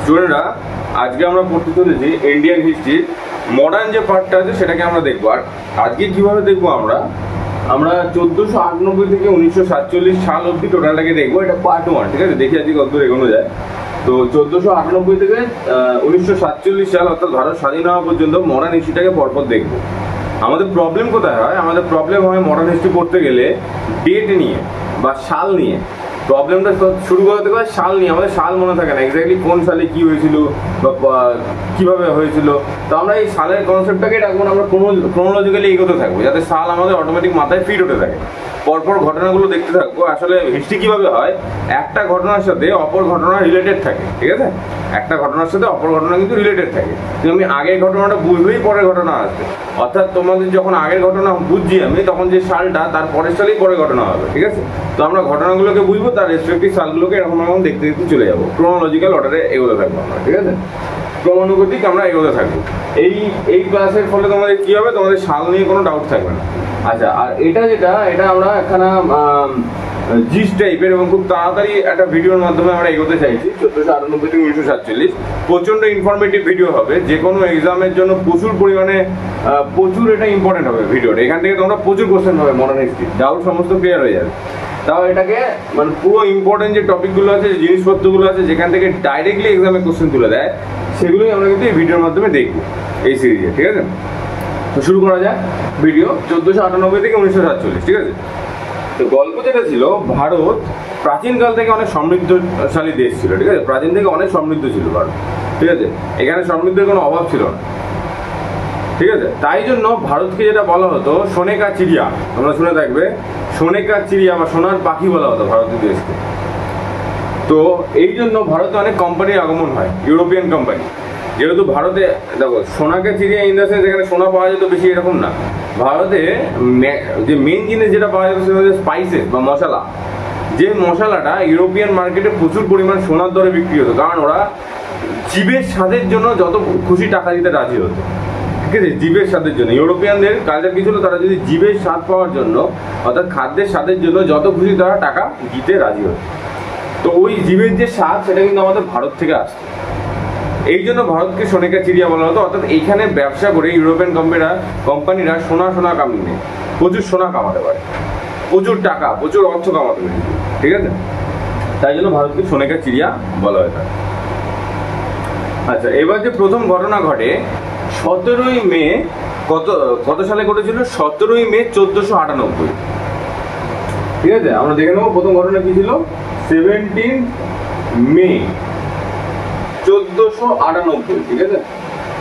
স্টুডেন্টরা আজকে আমরা পড়তে চলেছি ইন্ডিয়ান হিস্ট্রির মডার্ন যে পার্টটা আছে সেটাকে আমরা দেখবো। আর আজকে কিভাবে দেখবো আমরা 1498 থেকে 1947 সাল অবধি টোটালটাকে দেখবো। এটা পার্ট 1, ঠিক আছে? দেখি আজকে কতদূর এগোনো যায়। তো 1498 থেকে 1947 সাল অর্থাৎ ভারত স্বাধীন হওয়া পর্যন্ত মডার্ন হিস্ট্রিটাকে পরপর দেখবো। আমাদের প্রবলেম কোথায় হয়? আমাদের প্রবলেম হয় মডার্ন হিস্ট্রি পড়তে গেলে ডেট নিয়ে বা সাল নিয়ে। প্রবলেমটা শুরু করতে হয় সাল নিয়ে। আমাদের সাল মনে থাকে না এক্স্যাক্টলি কোন সালে কি হয়েছিল বা কিভাবে হয়েছিল। তো আমরা এই সালের কনসেপ্টটাকে রাখবো না, আমরা ক্রোনোলজিক্যালি এগোতে থাকবো যাতে সাল আমাদের অটোমেটিক মাথায় ফিট হতে থাকে। পরপর ঘটনাগুলো দেখতে থাকবো। আসলে হিস্ট্রি কিভাবে হয়, একটা ঘটনার সাথে অপর ঘটনা রিলেটেড থাকে, ঠিক আছে? একটা ঘটনার সাথে অপর ঘটনা কিন্তু রিলেটেড থাকে। তুমি আগের ঘটনাটা বুঝলেই পরের ঘটনা আসবে। অর্থাৎ তোমাদের যখন আগের ঘটনা বুঝছি আমি, তখন যে সালটা তার পরের সালেই পরের ঘটনা হবে, ঠিক আছে? তো আমরা ঘটনাগুলোকে বুঝবো, তার রেসপেক্টিভ সালগুলোকে এরকম দেখতে দেখতে চলে যাবো। ক্রোনোলজিক্যাল অর্ডারে এগোতে থাকবো আমরা, ঠিক আছে? ক্রমানুগতিক আমরা এগোতে থাকবো। এই ক্লাসের ফলে তোমাদের কি হবে, তোমাদের সাল নিয়ে কোনো ডাউট থাকবে না। আচ্ছা, আর এটা আমরা একখানা জিস টাইপের এবং খুব তাড়াতাড়ি একটা ভিডিওর মাধ্যমে আমরা এগোতে চাইছি। 1498 থেকে 1947 প্রচন্ড ইনফরমেটিভ ভিডিও হবে। যে কোনো এক্সামের জন্য প্রচুর পরিমাণে প্রচুর এটা ইম্পর্টেন্ট হবে ভিডিওটা। এখান থেকে তোমরা প্রচুর কোশ্চেন হবে, মডার্ন হিস্ট্রি ডাউট সমস্ত ক্লিয়ার হয়ে যাবে। তাও এটাকে মানে পুরো ইম্পর্টেন্ট যে টপিকগুলো আছে, যে জিনিসপত্রগুলো আছে, যেখান থেকে ডাইরেক্টলি এক্সামে কোশ্চেন তুলে দেয়, সেগুলোই আমরা কিন্তু এই ভিডিওর মাধ্যমে দেখবো এই সিরিজে, ঠিক আছে? তো শুরু করা যায় ভিডিও 1498 থেকে 1947, ঠিক আছে? তো গল্প যেটা ছিল, ভারত প্রাচীনকাল থেকে অনেক সমৃদ্ধশালী দেশ ছিল, ঠিক আছে? প্রাচীন থেকে অনেক সমৃদ্ধ ছিল ভারত, ঠিক আছে? এখানে সমৃদ্ধের কোনো অভাব ছিল না, ঠিক আছে? তাই জন্য ভারতকে যেটা বলা হতো সোনেকা চিড়িয়া, তোমরা শুনে থাকবে, সোনেকা চিড়িয়া বা সোনার পাখি বলা হতো ভারতীয় দেশকে। তো এই জন্য ভারতে অনেক কোম্পানির আগমন হয়, ইউরোপিয়ান কোম্পানি। যেহেতু ভারতে দেখো সোনাকে চিড়িয়া ইন দ্য সেন্স এখানে সোনা পাওয়া যেত বেশি, এরকম না। ভারতে যে মেন জিনিস যেটা পাওয়া যেত সেটা হচ্ছে স্পাইসেস বা মশলা। যে মশলাটা ইউরোপিয়ান মার্কেটে প্রচুর পরিমাণ সোনার দরে বিক্রি হতো, কারণ ওরা জীবের স্বাদের জন্য যত খুশি টাকা দিতে রাজি হতো, ঠিক আছে? জীবের স্বাদের জন্য ইউরোপিয়ানদের কালচার কি ছিল, তারা যদি জীবের স্বাদ পাওয়ার জন্য অর্থাৎ খাদ্যের স্বাদের জন্য যত খুশি তারা টাকা দিতে রাজি হতো। তো ওই জীবের যে স্বাদ সেটা কিন্তু আমাদের ভারত থেকে আসতো। এই জন্য ভারতকে সোনেকা চিড়িয়া বলা হতো। অর্থাৎ এইখানে ব্যবসা করে ইউরোপিয়ান কোম্পানিরা সোনা কামিয়ে প্রচুর সোনা কামাতে পারে, প্রচুর টাকা প্রচুর অর্থ কামাতে পারে, ঠিক আছে? তাই জন্য ভারতকে সোনেকা চিড়িয়া বলা হয়ে থাকে। আচ্ছা, এবার যে প্রথম ঘটনা ঘটে 17ই মে, কত সালে ঘটেছিল? 17ই মে 1498, ঠিক আছে? আমরা দেখে নেবো প্রথম ঘটনা কি ছিল। 17 মে 1498, ঠিক আছে?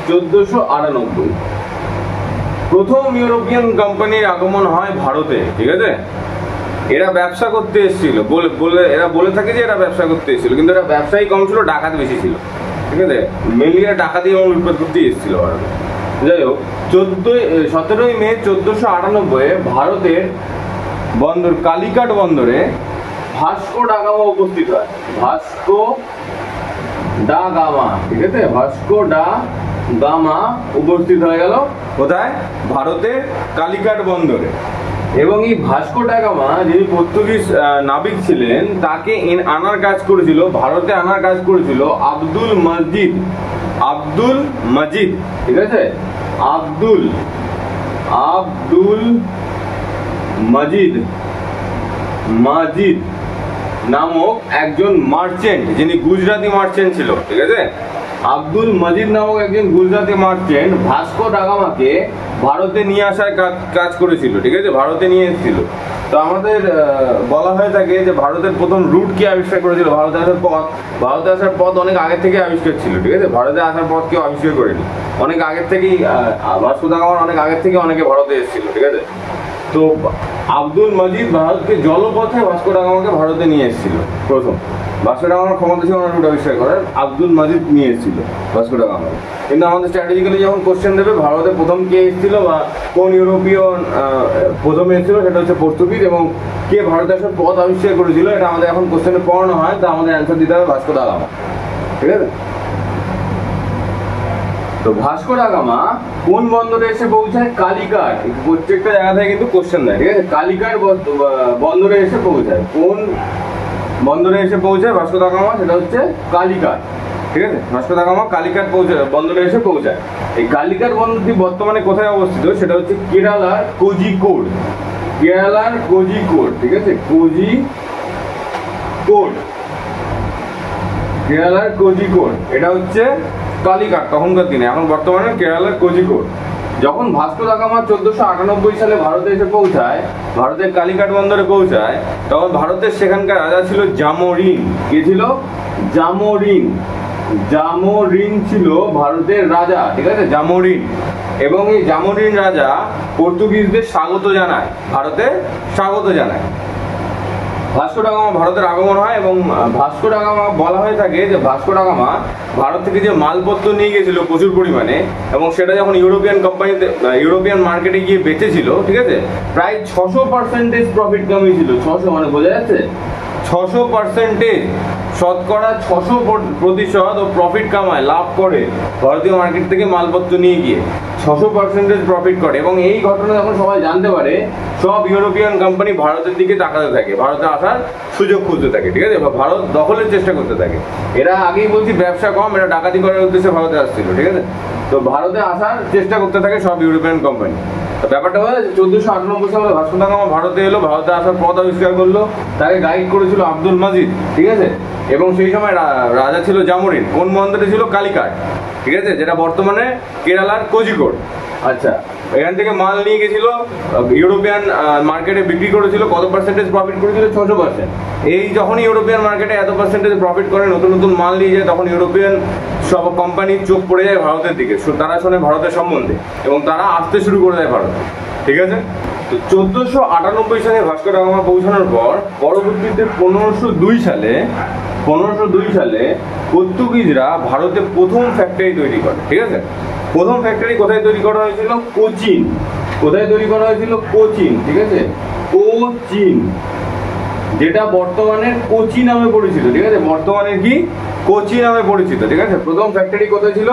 1498 প্রথম ইউরোপিয়ান কোম্পানির আগমন হয় ভারতে, ঠিক আছে? এরা ব্যবসা করতে এসেছিল, এরা বলে থাকে যে এরা ব্যবসা করতে এসেছিল, কিন্তু এরা ব্যবসায়ী কম ছিল, ডাকাত বেশি ছিল, ঠিক আছে? মেনলি এরা ডাকাতি এবং লুটপাট করতে এসেছিল ভারতে। যাই হোক, 17ই মে 1498 ভারতের বন্দর কালিকাট বন্দরে ভাস্কো ডা গামা উপস্থিত হয়। ভাস্কো ডা গামা, ঠিক আছে? ভাস্কো ডা গামা উপস্থিত হয়ে গেল কোথায়? ভারতের কালিকাট বন্দরে। এবং এই ভাস্কো ডা গামা যিনি পর্তুগিজ নাবিক ছিলেন, তাকে আনার কাজ করেছিল, ভারতে আনার কাজ করেছিল আব্দুল মজিদ, ঠিক আছে? আব্দুল মজিদ নামক একজন মার্চেন্ট, যিনি গুজরাটি মার্চেন্ট ছিল, ঠিক আছে? আব্দুল মজিদ নামক একজন গুজরাটি মার্চেন্ট ভাস্কো ডা গামাকে ভারতে নিয়ে আসার কাজ করেছিল, ঠিক আছে? ভারতে নিয়ে এসেছিল। তো আমাদের বলা হয়ে থাকে যে ভারতের প্রথম রুট কে আবিষ্কার করেছিল, ভারতে আসার পথ অনেক আগে থেকে আবিষ্কার ছিল, ঠিক আছে? ভারতে আসার পথ কেউ আবিষ্কার করেনি, অনেক আগের থেকেই ভাস্কো ডা গামার অনেক আগের থেকে অনেকে ভারতে এসেছিল, ঠিক আছে? তো আব্দুল মজিদ ভারতকে জলপথে ভাস্কো ডা গামাকে ভারতে নিয়ে এসেছিল। প্রথম ভাস্কো ডা গামার ক্ষমতা ছিল রুট আবিষ্কার করার, আব্দুল মজিদ নিয়ে এসেছিল ভাস্কো ডা গামাকে। কিন্তু আমাদের স্ট্র্যাটেজিক্যালি যখন কোশ্চেন দেবে ভারতে প্রথম কে এসেছিল বা কোন ইউরোপীয় প্রথমে এসেছিল, সেটা হচ্ছে পর্তুগিজ, এবং কে ভারতে আসার পথ আবিষ্কার করেছিল এটা আমাদের এখন কোশ্চেনে পড়ানো হয়। তা আমাদের অ্যান্সার দিতে হবে ভাস্কো ডা গামা, ঠিক আছে? তো ভাস্কো ডা গামা কোন বন্দরে এসে পৌঁছায়? কালিকাট। প্রত্যেকটা জায়গা থেকে কিন্তু কোশ্চেন দেয়, ঠিক আছে? কালিকাট বন্দরে এসে পৌঁছায়। কোন বন্দরে এসে পৌঁছায় ভাস্কো ডা গামা? সেটা হচ্ছে কালিকাট। ঠিক আছে, ভাস্কো দা গামা কালিকাট বন্দরে এসে পৌঁছায়। এই কালিকাট বন্দরটি বর্তমানে কোথায় অবস্থিত সেটা হচ্ছে কেরালার কোজিকোড, কেরালার কোজিকোড, ঠিক আছে, কোজিকোড, কেরালার কোজিকোড, এটা হচ্ছে কালিকাট তখনকার দিনে, এখন বর্তমানে কেরালার কোজিকোড। যখন ভাস্কো দা গামা 1498 সালে ভারতে এসে পৌঁছায়, ভারতের কালিকাট বন্দরে পৌঁছায়, তখন ভারতের সেখানকার রাজা ছিল জামোরিন। কে ছিল? জামোরিন। জামোরিন ছিল ভারতের রাজা, ঠিক আছে, জামোরিন। এবং এই জামোরিন রাজা পর্তুগিজদের স্বাগত জানায়, ভারতে স্বাগত জানায়। ভাস্কো দা গামা ভারতের আগমন হয় এবং ভাস্কো দা গামা বলা হয়ে থাকে যে ভাস্কো দা গামা ভারত থেকে যে মালপত্র নিয়ে গেছিল প্রচুর পরিমাণে, এবং সেটা যখন ইউরোপিয়ান কোম্পানিতে ইউরোপিয়ান মার্কেটে গিয়ে বেচেছিল, ঠিক আছে, প্রায় 600% প্রফিট কামিয়েছিল। 600 মানে বোঝা যাচ্ছে, 600%, শতকরা 600% ও প্রফিট কামায়, লাভ করে ভারতীয় মার্কেট থেকে মালপত্র নিয়ে গিয়ে 600% প্রফিট করে। এবং এই ঘটনা যখন সবাই জানতে পারে, সব ইউরোপিয়ান কোম্পানি ভারতের দিকে তাকাতে থাকে, ভারতে আসার সুযোগ খুঁজতে থাকে, ঠিক আছে, ভারত দখলের চেষ্টা করতে থাকে। এরা আগেই বলছি ব্যবসা কম, এরা ডাকাতি করার উদ্দেশ্যে ভারতে আসছিল, ঠিক আছে। তো ভারতে আসার চেষ্টা করতে থাকে সব ইউরোপিয়ান কোম্পানি। ব্যাপারটা হলো 1498 সালে ভাস্কো দা গামা ভারতে এলো, ভারতে আসার পথ আবিষ্কার করলো, তাকে গাইড করেছিল আব্দুল মাজিদ, ঠিক আছে। এবং সেই সময় রাজা ছিল জামোরিন। কোন বন্দরে ছিল? কালিকাট, ঠিক আছে, যেটা বর্তমানে কেরালার কোজিকোড। আচ্ছা, এখান থেকে মাল নিয়ে গেছিল, ইউরোপিয়ান মার্কেটে বিক্রি করেছিল। কত পার্সেন্টেজ প্রফিট করেছিল? 600%। এই যখনই ইউরোপিয়ান মার্কেটে এত পার্সেন্টেজ প্রফিট করে, নতুন নতুন মাল নিয়ে যায়, তখন ইউরোপিয়ান সব কোম্পানির চোখ পড়ে যায় ভারতের দিকে, তারা শোনে ভারতের সম্বন্ধে এবং তারা আসতে শুরু করে দেয় ভারতে, ঠিক আছে। তো 1498 সালে ভাস্কো দা গামা পৌঁছানোর পর পরবর্তীতে 1502 সালে পর্তুগিজরা ভারতে প্রথম ফ্যাক্টরি তৈরি করে, ঠিক আছে। প্রথম ফ্যাক্টরি কোথায় তৈরি করা হয়েছিল? কোচিন। কোথায় তৈরি করা হয়েছিল? কোচিন, ঠিক আছে, কোচিন, যেটা বর্তমানে কোচি নামে পরিচিত, ঠিক আছে, বর্তমানে কি কোচি নামে পরিচিত, ঠিক আছে। প্রথম ফ্যাক্টরি কোথায় ছিল?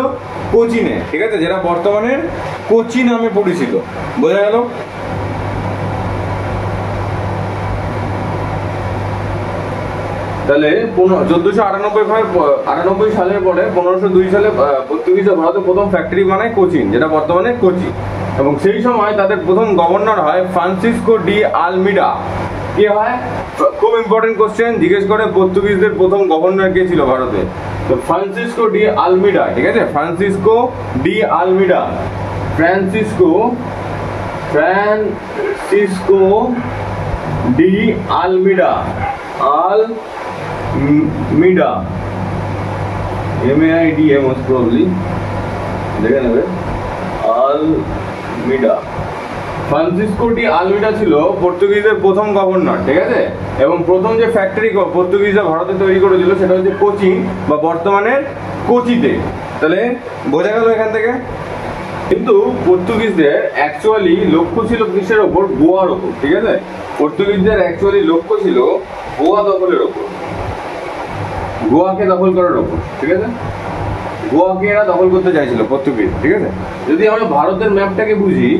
কোচিনে, ঠিক আছে, যেটা বর্তমানে কোচি নামে পরিচিত। বোঝা গেল? তাহলে 1498 সালের পরে 1502 সালে পর্তুগিজরা ভারতে প্রথম ফ্যাক্টরি বানায় কোচিন, যেটা বর্তমানে কোচি। এবং সেই সময় তাদের প্রথম গভর্নর হয় ফ্রান্সিসকো ডি আলমিডা। কে হয়? খুব ইম্পর্টেন্ট কোশ্চেন, জিজ্ঞেস করে পর্তুগিজদের প্রথম গভর্নর কে ছিল ভারতে? তো ফ্রান্সিসকো ডি আলমিডা, ঠিক আছে, Francisco D আলমিডা, Francisco D আলমিডা, আলমিডা, MAIDA most probably, দেখে নেবে, আলমিডা। ফ্রান্সিসকো ডি আলমিডা ছিল পর্তুগিজের প্রথম গভর্নর, ঠিক আছে। এবং প্রথম যে ফ্যাক্টরি পর্তুগিজরা ভারতে তৈরি করেছিল সেটা হচ্ছে কোচিন বা বর্তমানের কোচিতে। তাহলে বোঝা গেল এখান থেকে। কিন্তু পর্তুগিজদের অ্যাকচুয়ালি লক্ষ্য ছিল কিসের ওপর? গোয়ার ওপর, ঠিক আছে। পর্তুগিজদের অ্যাকচুয়ালি লক্ষ্য ছিল গোয়া দখলের ওপর, গোয়াকে দখল করার ওপর, ঠিক আছে। গোয়াকে এরা দখল করতে চাইছিল পর্তুগিজ, ঠিক আছে। যদি আমরা ভারতের ম্যাপটাকে বুঝি,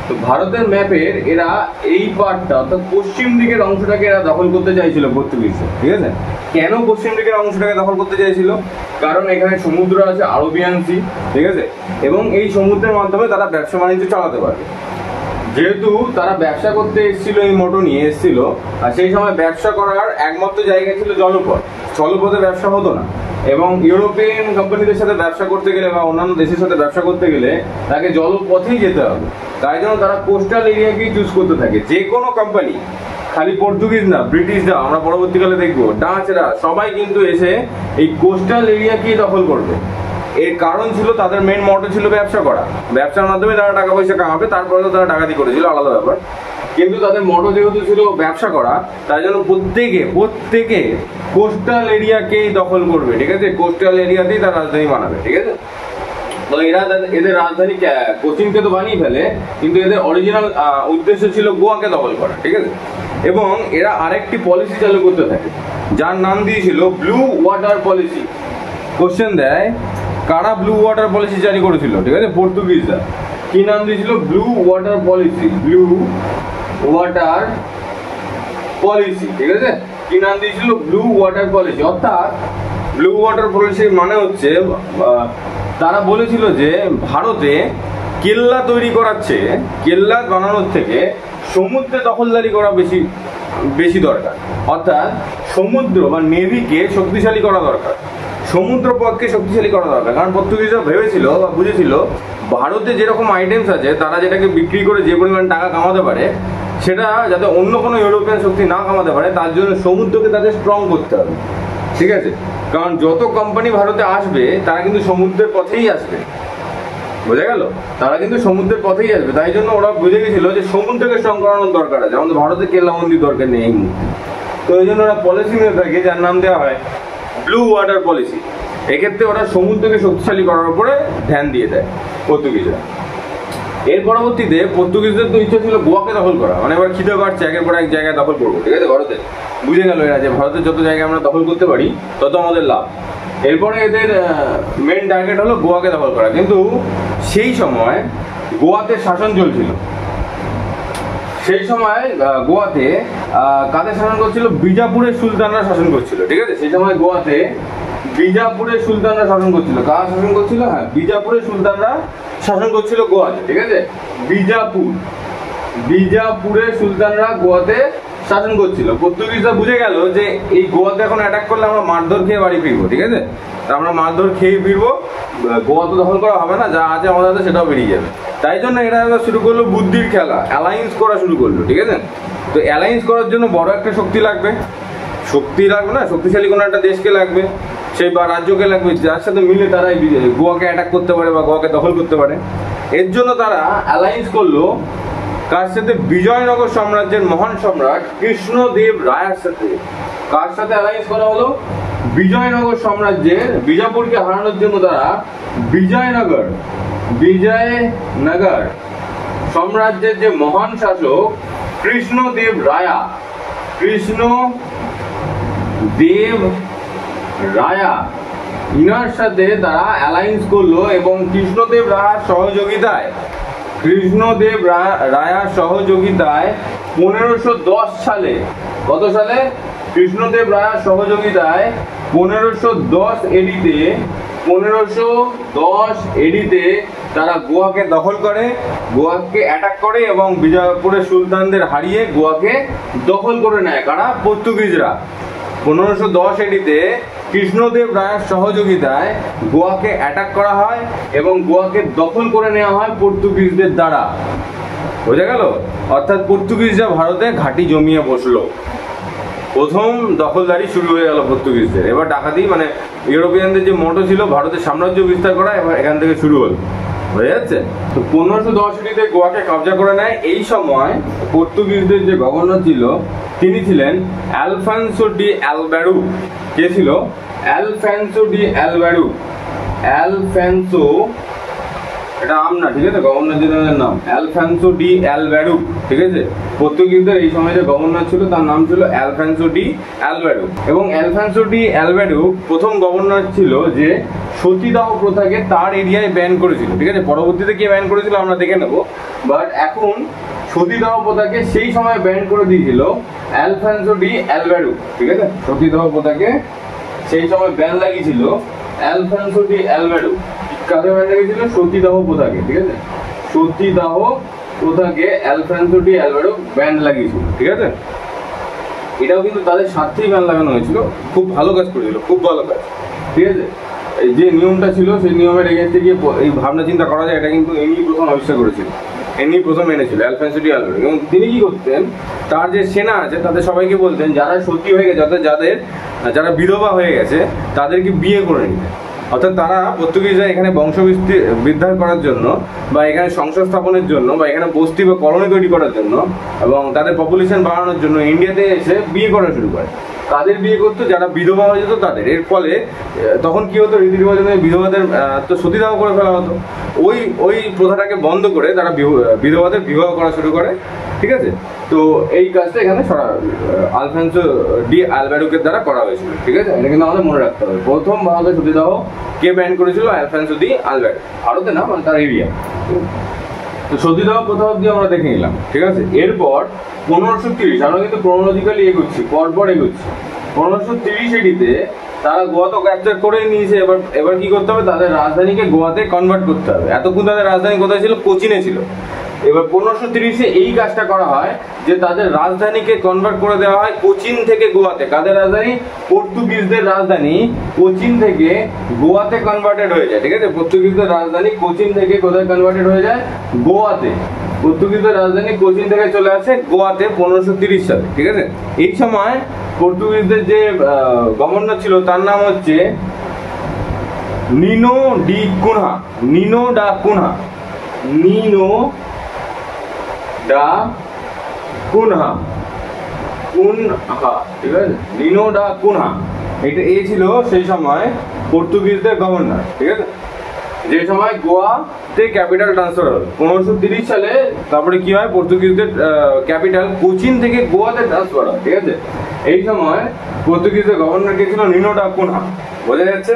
তো ভারতের ম্যাপের এরা এই পার্টটা অর্থাৎ পশ্চিম দিকের অংশটাকে এরা দখল করতে চাইছিল পর্তুগিজরা, ঠিক আছে। কেন পশ্চিম দিকের অংশটাকে দখল করতে চাইছিল? কারণ এখানে সমুদ্র আছে, আরবিয়ান সি, ঠিক আছে, এবং এই সমুদ্রের মাধ্যমে তারা ব্যবসা বাণিজ্য চালাতে পারবে। যেহেতু তারা ব্যবসা করতে এসেছিল, এই মোটো নিয়ে এসেছিল, আর সেই সময় ব্যবসা করার একমাত্র জায়গা ছিল জলপথ, স্থলপথে ব্যবসা হতো না। এবং ইউরোপিয়ান কোম্পানিদের সাথে ব্যবসা করতে গেলে বা অন্যান্য দেশের সাথে ব্যবসা করতে গেলে তাকে জলপথেই যেতে হবে। তাই জন্য তারা কোস্টাল এরিয়াকেই চুজ করতে থাকে। যে কোনো কোম্পানি, খালি পর্তুগিজ না, ব্রিটিশরা, আমরা পরবর্তীকালে দেখবো ডাচরা, সবাই কিন্তু এসে এই কোস্টাল এরিয়াকেই দখল করবে। এর কারণ ছিল তাদের মেন মোটো ছিল ব্যবসা করা, ব্যবসার মাধ্যমে তারা টাকা পয়সা কামাবে, তারপরে তো তারা ডাকাতি করেছিল, আলাদা ব্যাপার। কিন্তু তাদের মোটো যেহেতু ছিল ব্যবসা করা, তাই জন্য প্রত্যেকে কোস্টাল এরিয়াকেই দখল করবে, ঠিক আছে, কোস্টাল এরিয়াতেই তার রাজধানী বানাবে, ঠিক আছে। তো এরা এদের রাজধানী কোচিনকে তো বানিয়ে ফেলে, কিন্তু এদের অরিজিনাল উদ্দেশ্য ছিল গোয়াকে দখল করা, ঠিক আছে। এবং এরা আরেকটি পলিসি চালু করতে থাকে, যার নাম দিয়েছিল ব্লু ওয়াটার পলিসি। কোশ্চেন দেয়, কারা ব্লু ওয়াটার পলিসি জারি করেছিল? ঠিক আছে, পর্তুগিজরা। কি নাম দিয়েছিল? Blue water policy. Blue water policy, ঠিক আছে? কি নাম দিয়েছিল? Blue water policy. অর্থাৎ ব্লু ওয়াটার পলিসির মানে হচ্ছে তারা বলেছিল যে ভারতে কেল্লা তৈরি করাচ্ছে, কেল্লা বানানোর থেকে সমুদ্রে দখলদারি করা বেশি বেশি দরকার। অর্থাৎ সমুদ্র বা নেভিকে শক্তিশালী করা দরকার, সমুদ্র পথকে শক্তিশালী করা দরকার। কারণ পর্তুগিজরা ভেবেছিল বা বুঝেছিল ভারতে যেরকম আইটেমস আছে তারা যেটাকে বিক্রি করে যে পরিমাণ টাকা কামাতে পারে, সেটা যাতে অন্য কোনো ইউরোপিয়ান শক্তি না কামাতে পারে তার জন্য সমুদ্রকে তাদের স্ট্রং করতে হবে, ঠিক আছে? কারণ যত কোম্পানি ভারতে আসবে তারা কিন্তু সমুদ্রের পথেই আসবে, বোঝা গেল? তারা কিন্তু সমুদ্রের পথেই আসবে। তাই জন্য ওরা বুঝে গেছিল যে সমুদ্রকে স্ট্রং করানোর দরকার আছে, আমাদের ভারতে কেল্লাবন্দির দরকার নেই এই মুহূর্তে। তো এই জন্য ওরা পলিসি নিয়ে থাকে যার নাম দেওয়া হয় ব্লু ওয়াটার পলিসি। এক্ষেত্রে ওরা সমুদ্রকে শক্তিশালী করার উপরে ধ্যান দিয়ে দেয় পর্তুগিজরা। এর পরবর্তীতে পর্তুগিজদের তো ইচ্ছা ছিল গোয়াকে দখল করা, মানে এবার খিদে পাচ্ছে, একের পর এক জায়গায় দখল করবো, ঠিক আছে? ভারতে বুঝে গেল এরা যে ভারতের যত জায়গায় আমরা দখল করতে পারি তত আমাদের লাভ। এরপরে এদের মেন টার্গেট হলো গোয়াকে দখল করা। কিন্তু সেই সময় গোয়াতে শাসন চলছিল, সেই সময় গোয়াতে কাদের শাসন করছিল? বিজাপুরের সুলতানরা শাসন করছিল, ঠিক আছে? সেই সময় গোয়াতে বিজাপুরের সুলতানরা শাসন করছিল। কারা শাসন করছিল? হ্যাঁ, বিজাপুরের সুলতানরা শাসন করছিল গোয়াতে, ঠিক আছে? বিজাপুরের সুলতানরা গোয়াতে শাসন করছিল। পর্তুগিজরা বুঝে গেল যে এই গোয়াতে এখন অ্যাটাক করলে আমরা মারধর খেয়ে বাড়ি ফিরবো, ঠিক আছে? আমরা মারধর খেয়ে ফিরবো, গোয়া তো দখল করা হবে না, যা আছে আমাদের হাতে সেটাও বেরিয়ে যাবে। তাই জন্য এরা এবার শুরু করলো বুদ্ধির খেলা, অ্যালায়েন্স করা শুরু করলো, ঠিক আছে? তো অ্যালায়েন্স করার জন্য বড় একটা শক্তি লাগবে, না, শক্তিশালী কোনো একটা দেশকে লাগবে, সেই বা রাজ্যকে লাগবে, যার সাথে মিলে তারা গোয়াকে অ্যাটাক করতে পারে বা গোয়াকে দখল করতে পারে। এর জন্য তারা অ্যালায়েন্স করলো কার সাথে? বিজয়নগর সাম্রাজ্যের মহান সম্রাট কৃষ্ণদেব রায়ের সাথে। কার সাথে অ্যালায়েন্স করা হলো? বিজয়নগর সাম্রাজ্যের, বিজাপুরকে হারানোর জন্য তারা বিজয়নগর সাম্রাজ্যের যে মহান শাসক কৃষ্ণদেব রায়া ইনার সাথে তারা অ্যালায়েন্স করলো এবং কৃষ্ণদেব রায়ার সহযোগিতায় 1510 সালে, কত সালে? কৃষ্ণদেব রায়ার সহযোগিতায় 1510 এডিতে তারা গোয়াকে দখল করে, গোয়াকে অ্যাটাক করে এবং বিজাপুরের সুলতানদের হারিয়ে গোয়াকে দখল করে নেয়। কারা? পর্তুগিজরা। 1510 এডিতে কৃষ্ণদেব রায়ের সহযোগিতায় গোয়াকে অ্যাটাক করা হয় এবং গোয়াকে দখল করে নেওয়া হয় পর্তুগিজদের দ্বারা, বোঝা গেল? অর্থাৎ পর্তুগিজরা ভারতে ঘাঁটি জমিয়ে বসলো, প্রথম দখলদারি শুরু হয়ে গেল পর্তুগিজদের। এবার ডাকাতি, মানে ইউরোপিয়ানদের যে মোটো ছিল ভারতের সাম্রাজ্য বিস্তার করা, এবার এখান থেকে শুরু হলো, বোঝা যাচ্ছে? তো 1510 এডিতে গোয়াকে কবজা করে নেয়। এই সময় পর্তুগিজদের যে গভর্নর ছিল তিনি ছিলেন আলফানসো ডি অ্যালভারো। কে ছিল? Alfonso de Alvaro. এটা আম না, ঠিক আছে? গভর্নর জেনারেলের নাম আলফানসো ডি অ্যালভারো, ঠিক আছে? পর্তুগিজদের এই সময় যে গভর্নর ছিল তার নাম ছিল আলফানসো ডি অ্যালভারো। এবং আলফানসো ডি অ্যালভারো প্রথম গভর্নর ছিল যে সতীদাহ প্রথাকে তার এরিয়ায় ব্যান করেছিল, ঠিক আছে? পরবর্তীতে কে ব্যান করেছিল আমরা দেখে নেব, বাট এখন সতীদাহ প্রথাকে সেই সময় ব্যান করে দিয়েছিল আলফানসো ডি অ্যালভারো, ঠিক আছে? সতীদাহ প্রথাকে সেই সময় ব্যান লাগিয়েছিল আলফানসো ডি অ্যালভারো। কাকে ব্যান লাগিয়েছিল? সতীদাহ প্রথাকে, ঠিক আছে? সতীদাহ প্রথাকে আলফানসো ডি অ্যালভারো ব্যান লাগিয়েছিল, ঠিক আছে? এটাও কিন্তু তাদের স্বার্থেই ব্যান লাগানো হয়েছিল। খুব ভালো কাজ করেছিল, খুব ভালো কাজ, ঠিক আছে? এই যে নিয়মটা ছিল সেই নিয়মের এগেন্স্টে গিয়ে এই ভাবনা চিন্তা করা যায়, এটা কিন্তু ইনি প্রথম আবিষ্কার করেছিল, ইনি প্রথম এনেছিল আলফানসো ডি অ্যালভারো। এবং তিনি কি করতেন? তার যে সেনা আছে তাদের সবাইকে বলতেন যারা সতী হয়ে গেছে, অর্থাৎ যারা বিধবা হয়ে গেছে তাদেরকে বিয়ে করে নিতেন। অর্থাৎ তারা পর্তুগিজরা এখানে বংশ বৃদ্ধার করার জন্য বা এখানে সংসার স্থাপনের জন্য বা এখানে বস্তি বা কলোনি তৈরি করার জন্য এবং তাদের পপুলেশন বাড়ানোর জন্য ইন্ডিয়াতে এসে বিয়ে করা শুরু করে। তাদের বিয়ে করতো যারা বিধবা হয়ে যেত তাদের। এর ফলে তখন কি হতো? রীতি রিবাজ বিধবাদের তো সতীদাহ করে ফেলা হতো। ওই প্রথাটাকে বন্ধ করে তারা বিধবাদের বিবাহ করা শুরু করে, ঠিক আছে? তো এই কাজটা এখানে আলফানসো ডি অ্যালভারোকে দ্বারা করা হয়েছিল, ঠিক আছে? এটা কিন্তু আমাদের মনে রাখতে হবে। প্রথম ভারতে সতীদাহ কে ব্যান করেছিল? Alfonso de Alvaro. ভারতে না, মানে তার এরিয়া। তো সতীদাহ প্রথা অব্দি আমরা দেখে নিলাম, ঠিক আছে। এরপর 1530 আমরা কিন্তু ক্রোনোলজিক্যালি এগোচ্ছি, পরপর এগোচ্ছি। 1530 এডিতে তারা গোয়া তো ক্যাপচার করেই নিয়েছে, এবার কি করতে হবে, তাদের রাজধানীকে গোয়াতে কনভার্ট করতে হবে। এতক্ষণ তাদের রাজধানী কোথায় ছিল, কোচিনে ছিল। এবার 1530-এ এই কাজটা করা হয় যে তাদের রাজধানীকে কনভার্ট করে দেওয়া হয় কোচিন থেকে গোয়াতে। কাদের রাজধানী, পর্তুগিজদের রাজধানী কোচিন থেকে গোয়াতে কনভার্টেড হয়ে যায়, ঠিক আছে। পর্তুগিজদের রাজধানী কোচিন থেকে কোথায় কনভার্টেড হয়ে যায়, গোয়াতে। পর্তুগিজদের রাজধানী কোচিন থেকে চলে আসে গোয়াতে 1530 সালে, ঠিক আছে। এই সময় পর্তুগিজদের যে গভর্নর ছিল তার নাম হচ্ছে নিনো ডি কুনহা। নিনো ডা কুনহা, নিনো ডা কুনহা, কুনহা, ঠিক আছে। নিনো ডা কুনহা, এটা এই ছিল সেই সময় পর্তুগিজদের গভর্নর, ঠিক আছে। যে সময় গোয়াতে ক্যাপিটাল ট্রান্সফার হলো 1530 সালে, তারপরে কি হয়, পর্তুগিজদের ক্যাপিটাল কোচিন থেকে গোয়াতে ট্রান্সফার হয়, ঠিক আছে। এই সময় পর্তুগিজদের গভর্নর কে ছিল নিনো ডা কুনহা, বোঝা যাচ্ছে।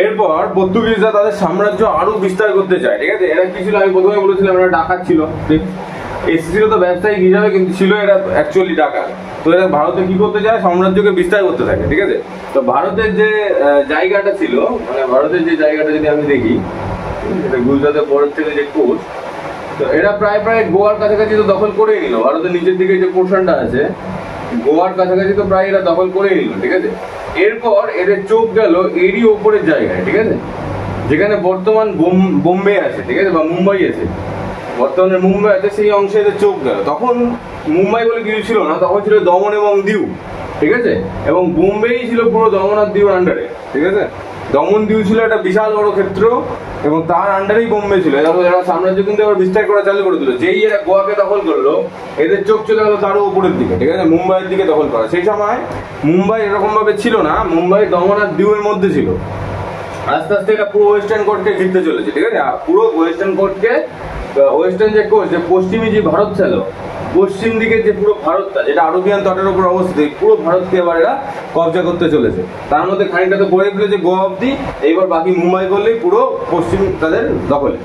এরপর পর্তুগিজরা তাদের সাম্রাজ্য আরো বিস্তার করতে চায়, ঠিক আছে। এরা কি ছিল, আমি প্রথমে বলেছিলাম এরা ডাকাত ছিল, এসেছিল তো ব্যবসায়িক হিসাবে, কিন্তু ছিল এরা অ্যাকচুয়ালি ডাকাত। তো এরা ভারতে কি করতে চায়, সাম্রাজ্যকে বিস্তার করতে থাকে, ঠিক আছে। তো ভারতের যে জায়গাটা ছিল, মানে ভারতের যে জায়গাটা যদি আমি দেখি, এটা গুজরাটের পরের থেকে যে কোস্ট, তো এরা প্রায় গোয়ার কাছাকাছি তো দখল করেই নিল। ভারতের নিচের দিকে যে পোর্শনটা আছে গোয়ার কাছাকাছি তো প্রায় এরা দখল করেই নিল, ঠিক আছে। এরপর এদের চোখ গেল এরই ওপরের জায়গায়, ঠিক আছে, যেখানে বর্তমান বোম্বে আছে, ঠিক আছে, বা মুম্বাই আছে, বর্তমানে মুম্বাই আছে, সেই অংশে এদের চোখ গেল। তখন মুম্বাই বলে কিছু ছিল না, তখন ছিল দমন এবং দিউ, ঠিক আছে। এবং বোম্বেই ছিল পুরো দমন আর দিউর আন্ডারে, ঠিক আছে। দমন দিউ ছিল একটা বিশাল বড় ক্ষেত্র এবং তার আন্ডারেই বোম্বে ছিল। তারপর এরা সাম্রাজ্য কিন্তু এবার বিস্তার করা চালু করে দিল। যেই এরা গোয়াকে দখল করলো, এদের চোখ চলে গেল তারও উপরের দিকে, ঠিক আছে, মুম্বাইয়ের দিকে দখল করা। সেই সময় মুম্বাই এরকম ভাবে ছিল না, মুম্বাই দমন আর দিউয়ের মধ্যে ছিল। আস্তে আস্তে এটা পুরো ওয়েস্টার্ন কোর্টকে জিততে চলেছে, ঠিক আছে। পুরো ওয়েস্টার্ন কোর্টকে, ওয়েস্টার্ন যে কোর্ট, যে পশ্চিমী যে ভারত ছিল, পশ্চিম দিকে যে পুরো ভারতটা, যেটা আরবিয়ান তটের উপর অবস্থিত, পুরো ভারতকে এবার এরা কবজা করতে চলেছে। তার মধ্যে খানিকটা তো পড়ে ফেলেছে গোয়া অব্দি, এইবার বাকি মুম্বাই করলেই পুরো পশ্চিম তাদের দখলে।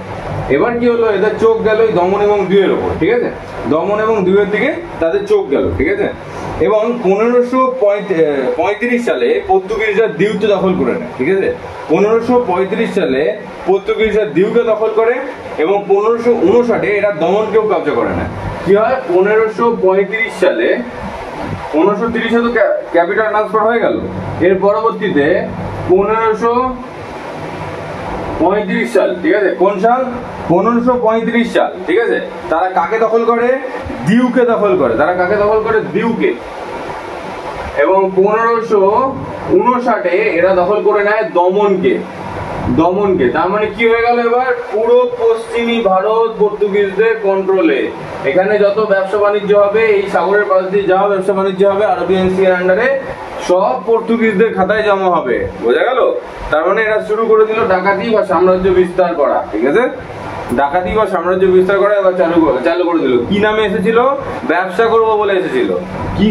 এবার কি হলো, এদের চোখ গেল দমন এবং দিউয়ের ওপর, ঠিক আছে। দমন এবং দিউয়ের দিকে তাদের চোখ গেল, ঠিক আছে। এবং 1535 সালে পর্তুগিজরা দিউতে দখল করে নেয়, ঠিক আছে। 1535 সালে পর্তুগিজরা দিউকে দখল করে এবং 1559 এরা দমনকেও কবজা করে নেয়। কি হয়, 1535 সালে, 1530-এ তো ক্যাপিটাল ট্রান্সফার হয়ে গেল। এর পরবর্তীতে 1535 সাল, ঠিক আছে, কোন সাল, 1535 সাল, ঠিক আছে। তারা কাকে দখল করে, দিউকে দখল করে। তারা কাকে দখল করে, দিউকে। এবং 1559-এ এরা দখল করে নেয় দমনকে। দমনকে, তার মানে কি হয়ে গেল, এবার পুরো পশ্চিমী ভারত পর্তুগিজদের কন্ট্রোলে। এখানে যত ব্যবসা বাণিজ্য হবে, এই সাগরের পাশ দিয়ে যাওয়া ব্যবসা বাণিজ্য হবে আরবিয়ান সি এর আন্ডারে, সব পর্তুগিজদের খাতায় জমা হবে, বোঝা গেল। তার মানে এরা শুরু করে দিল ডাকাতি বা সাম্রাজ্য বিস্তার করা, ঠিক আছে। ডাকাতি বা সাম্রাজ্য বিস্তার করা এবার চালু করে দিল। কি নামে এসেছিল, ব্যবসা করবো বলে এসেছিল। কি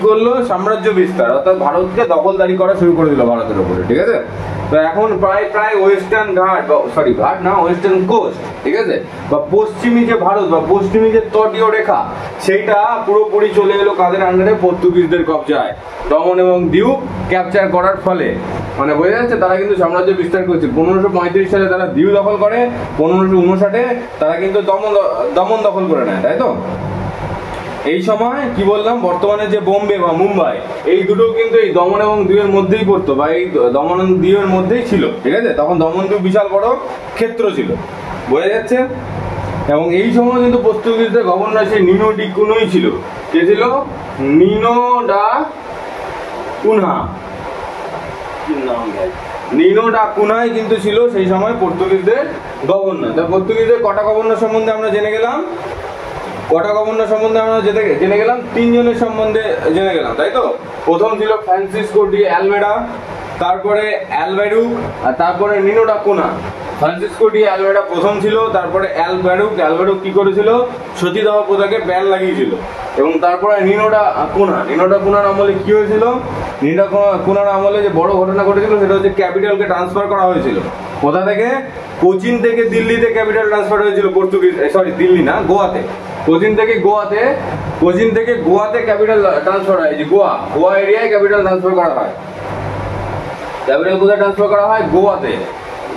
করলো, সাম্রাজ্য বিস্তার, অর্থাৎ ভারতকে দখলদারি করা শুরু করে দিল ভারতের উপরে, ঠিক আছে। তো এখন প্রায় ওয়েস্টার্ন ঘাট, ঘাট না, ওয়েস্টার্ন কোস্ট, ঠিক আছে, বা পশ্চিমী যে ভারত বা পশ্চিমী যে তটীয় রেখা, সেইটা পুরোপুরি চলে এলো কাদের আন্ডারে, পর্তুগিজদের কবজায়। দমন এবং দিউ ক্যাপচার করার ফলে, মানে বোঝা যাচ্ছে তারা কিন্তু সাম্রাজ্য বিস্তার করেছে। 1535 সালে তারা দিউ দখল করে, 1559-এ তারা কিন্তু দমন দখল করে নেয়, তাই তো। এই সময় কি বললাম, বর্তমানে যে বোম্বে বা মুম্বাই, এই দুটো কিন্তু এই দমন এবং দিউয়ের মধ্যেই পড়তো, বা এই দমন এবং দিউয়ের মধ্যেই ছিল, ঠিক আছে। তখন দমন দিউ বিশাল বড় ক্ষেত্র ছিল, বোঝা যাচ্ছে। এবং এই সময় কিন্তু পর্তুগিজদের গভর্নর সেই নিনো ডি কুনোই ছিল। কে ছিল, নিনো ডা কুনহা, কি নাম ভাই, নিনো ডা কুনহাই কিন্তু ছিল সেই সময় পর্তুগিজদের গভর্নর। পর্তুগিজদের কটা গভর্নর সম্বন্ধে আমরা জেনে গেলাম, জেনে গেলাম 3 জনের সম্বন্ধে জেনে গেলাম, তাই তো। প্রথম ছিল ফ্রান্সিসকো ডি আলমেডা, তারপরে অ্যালবারুক, আর তারপরে নিনো ডা কুনহা। ফ্রান্সিসকো ডি আলমেডা প্রথম ছিল, তারপরে অ্যালবারুক কি করেছিল, সতীদাহ প্রথাকে ব্যান লাগিয়েছিল। এবং তারপরে নিনো ডা কুনহার আমলে কি হয়েছিল, নিনো ডা কুনহার আমলে যে বড় ঘটনা ঘটেছিল সেটা হচ্ছে ক্যাপিটালকে ট্রান্সফার করা হয়েছিল। কোথা থেকে, কোচিন থেকে দিল্লিতে ক্যাপিটাল ট্রান্সফার হয়েছিল পর্তুগিজ, সরি দিল্লি না, গোয়াতে। কোচিন থেকে গোয়াতে ক্যাপিটাল ট্রান্সফার হয়, যে গোয়া এরিয়ায় ক্যাপিটাল ট্রান্সফার করা হয়। ক্যাপিটাল কোথায় ট্রান্সফার করা হয়? গোয়াতে।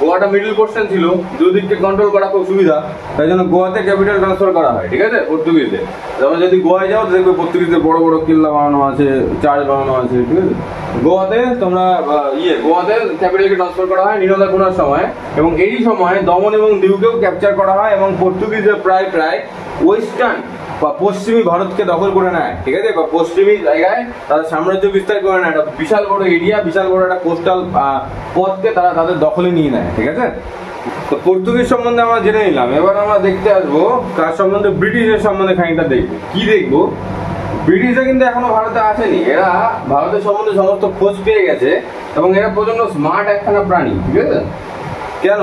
গোয়াটা মিডল পোর্শন ছিল, দুদিককে কন্ট্রোল করা খুব সুবিধা, তাই জন্য গোয়াতে ক্যাপিটাল ট্রান্সফার করা হয়, ঠিক আছে, পর্তুগিজদের। তোমরা যদি গোয়ায় যাও দেখবে পর্তুগিজদের বড় বড় কিল্লা বানানো আছে, চার্চ বানানো আছে, ঠিক আছে। গোয়াতে তোমরা গোয়াতে ক্যাপিটালকে ট্রান্সফার করা হয় নীলনদাখুনার সময়, এবং এই সময় দমন এবং দিউকেও ক্যাপচার করা হয়, এবং পর্তুগিজরা প্রায় ওয়েস্টার্ন বা পশ্চিমী ভারতকে দখল করে নেয়, ঠিক আছে, বা পশ্চিমী জায়গায় তারা সাম্রাজ্য বিস্তার করে নেয়। একটা বিশাল বড় এরিয়া, বিশাল বড় একটা কোস্টাল পথকে তারা তাদের দখলে নিয়ে নেয়, ঠিক আছে। তো পর্তুগিজ সম্বন্ধে আমরা জেনে নিলাম, এবার আমরা দেখতে আসবো কার সম্বন্ধে, ব্রিটিশের সম্বন্ধে খানিকটা দেখবো। কি দেখবো? ব্রিটিশরা কিন্তু এখনো ভারতে আসেনি, এরা ভারতের সম্বন্ধে সমস্ত খোঁজ পেয়ে গেছে, এবং এরা প্রচন্ড স্মার্ট একখানা প্রাণী, ঠিক আছে। কেন?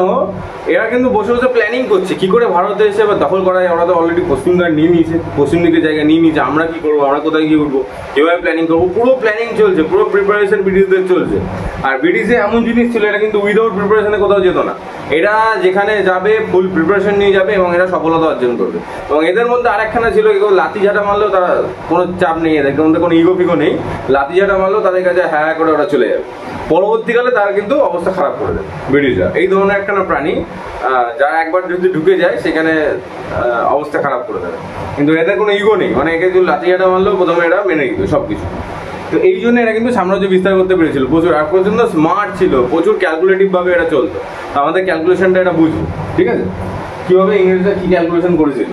এরা কিন্তু বসে বসে প্ল্যানিং করছে কি করে ভারতে এসে এবার দখল করা যায়। ওরা তো অলরেডি পশ্চিমঘাট নিয়ে নিয়েছে, পশ্চিম দিকের জায়গা নিয়ে নিয়েছে। আমরা কি করবো, আমরা কোথায় কি করবো, কিভাবে প্ল্যানিং করবো, পুরো প্ল্যানিং চলছে, পুরো প্রিপারেশন ব্রিটিশদের চলছে। আর ব্রিটিশে এমন জিনিস ছিল, এটা কিন্তু উইদাউট প্রিপারেশনে কোথাও যেত না। এরা যেখানে যাবে ফুল প্রিপারেশন নিয়ে যাবে, এবং এরা সফলতা অর্জন করবে। এবং এদের মধ্যে আরেকখানা ছিল, কেউ লাঠি ঝাঁটা মারলেও তারা কোনো চাপ নেই, এদের মধ্যে কোনো ইগো ফিগো নেই। লাঠি ঝাঁটা মারলেও তাদের কাছে হ্যাঁ করে ওরা চলে যাবে। পরবর্তীকালে তারা কিন্তু অবস্থা খারাপ করে দেয় ব্রিটিশরা। এই ধরনের একখানা প্রাণী, যারা একবার যদি ঢুকে যায় সেখানে অবস্থা খারাপ করে দেবে। কিন্তু এদের কোনো ইগো নেই, মানে একে যদি লাঠি ঝাঁটা মারলেও প্রথমে এরা মেনে নিত সবকিছু। তো এই জন্য এরা কিন্তু সাম্রাজ্য বিস্তার করতে পেরেছিল প্রচুর, আর প্রচন্ড স্মার্ট ছিল, প্রচুর ক্যালকুলেটিভ ভাবে এরা চলতো। আমাদের ক্যালকুলেশনটা এটা বুঝবো, ঠিক আছে, কিভাবে ইংরেজরা কি ক্যালকুলেশন করেছিল।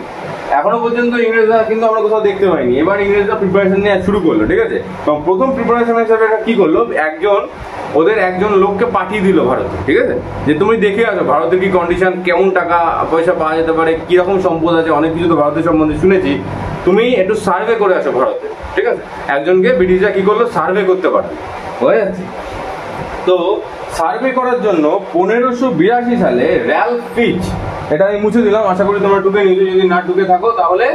এখনো পর্যন্ত ইংরেজরা কিন্তু আমরা কোথাও দেখতে পাইনি। এবার ইংরেজরা প্রিপারেশন নিয়ে শুরু করলো, ঠিক আছে। এবং প্রথম প্রিপারেশন হিসেবে কি করলো, ওদের একজন লোককে পাঠিয়ে দিল ভারতে, ঠিক আছে, যে তুমি দেখে আসো ভারতের কি কন্ডিশন, কেমন টাকা পয়সা পাওয়া যেতে পারে, কিরকম সম্পদ আছে, অনেক কিছু তো ভারতের সম্বন্ধে শুনেছি, তুমি একটু সার্ভে করে আসো ভারতে, ঠিক আছে। একজনকে ব্রিটিশরা কি করলো, সার্ভে করতে পারবে, হয়ে যাচ্ছে। তো সার্ভে করার জন্য 1582 সালে র্যালফ ফিচ, এটা আমি মুছে দিলাম, আশা করি তোমরা টুকে নিয়েছো, যদি না টুকে থাকো তাহলে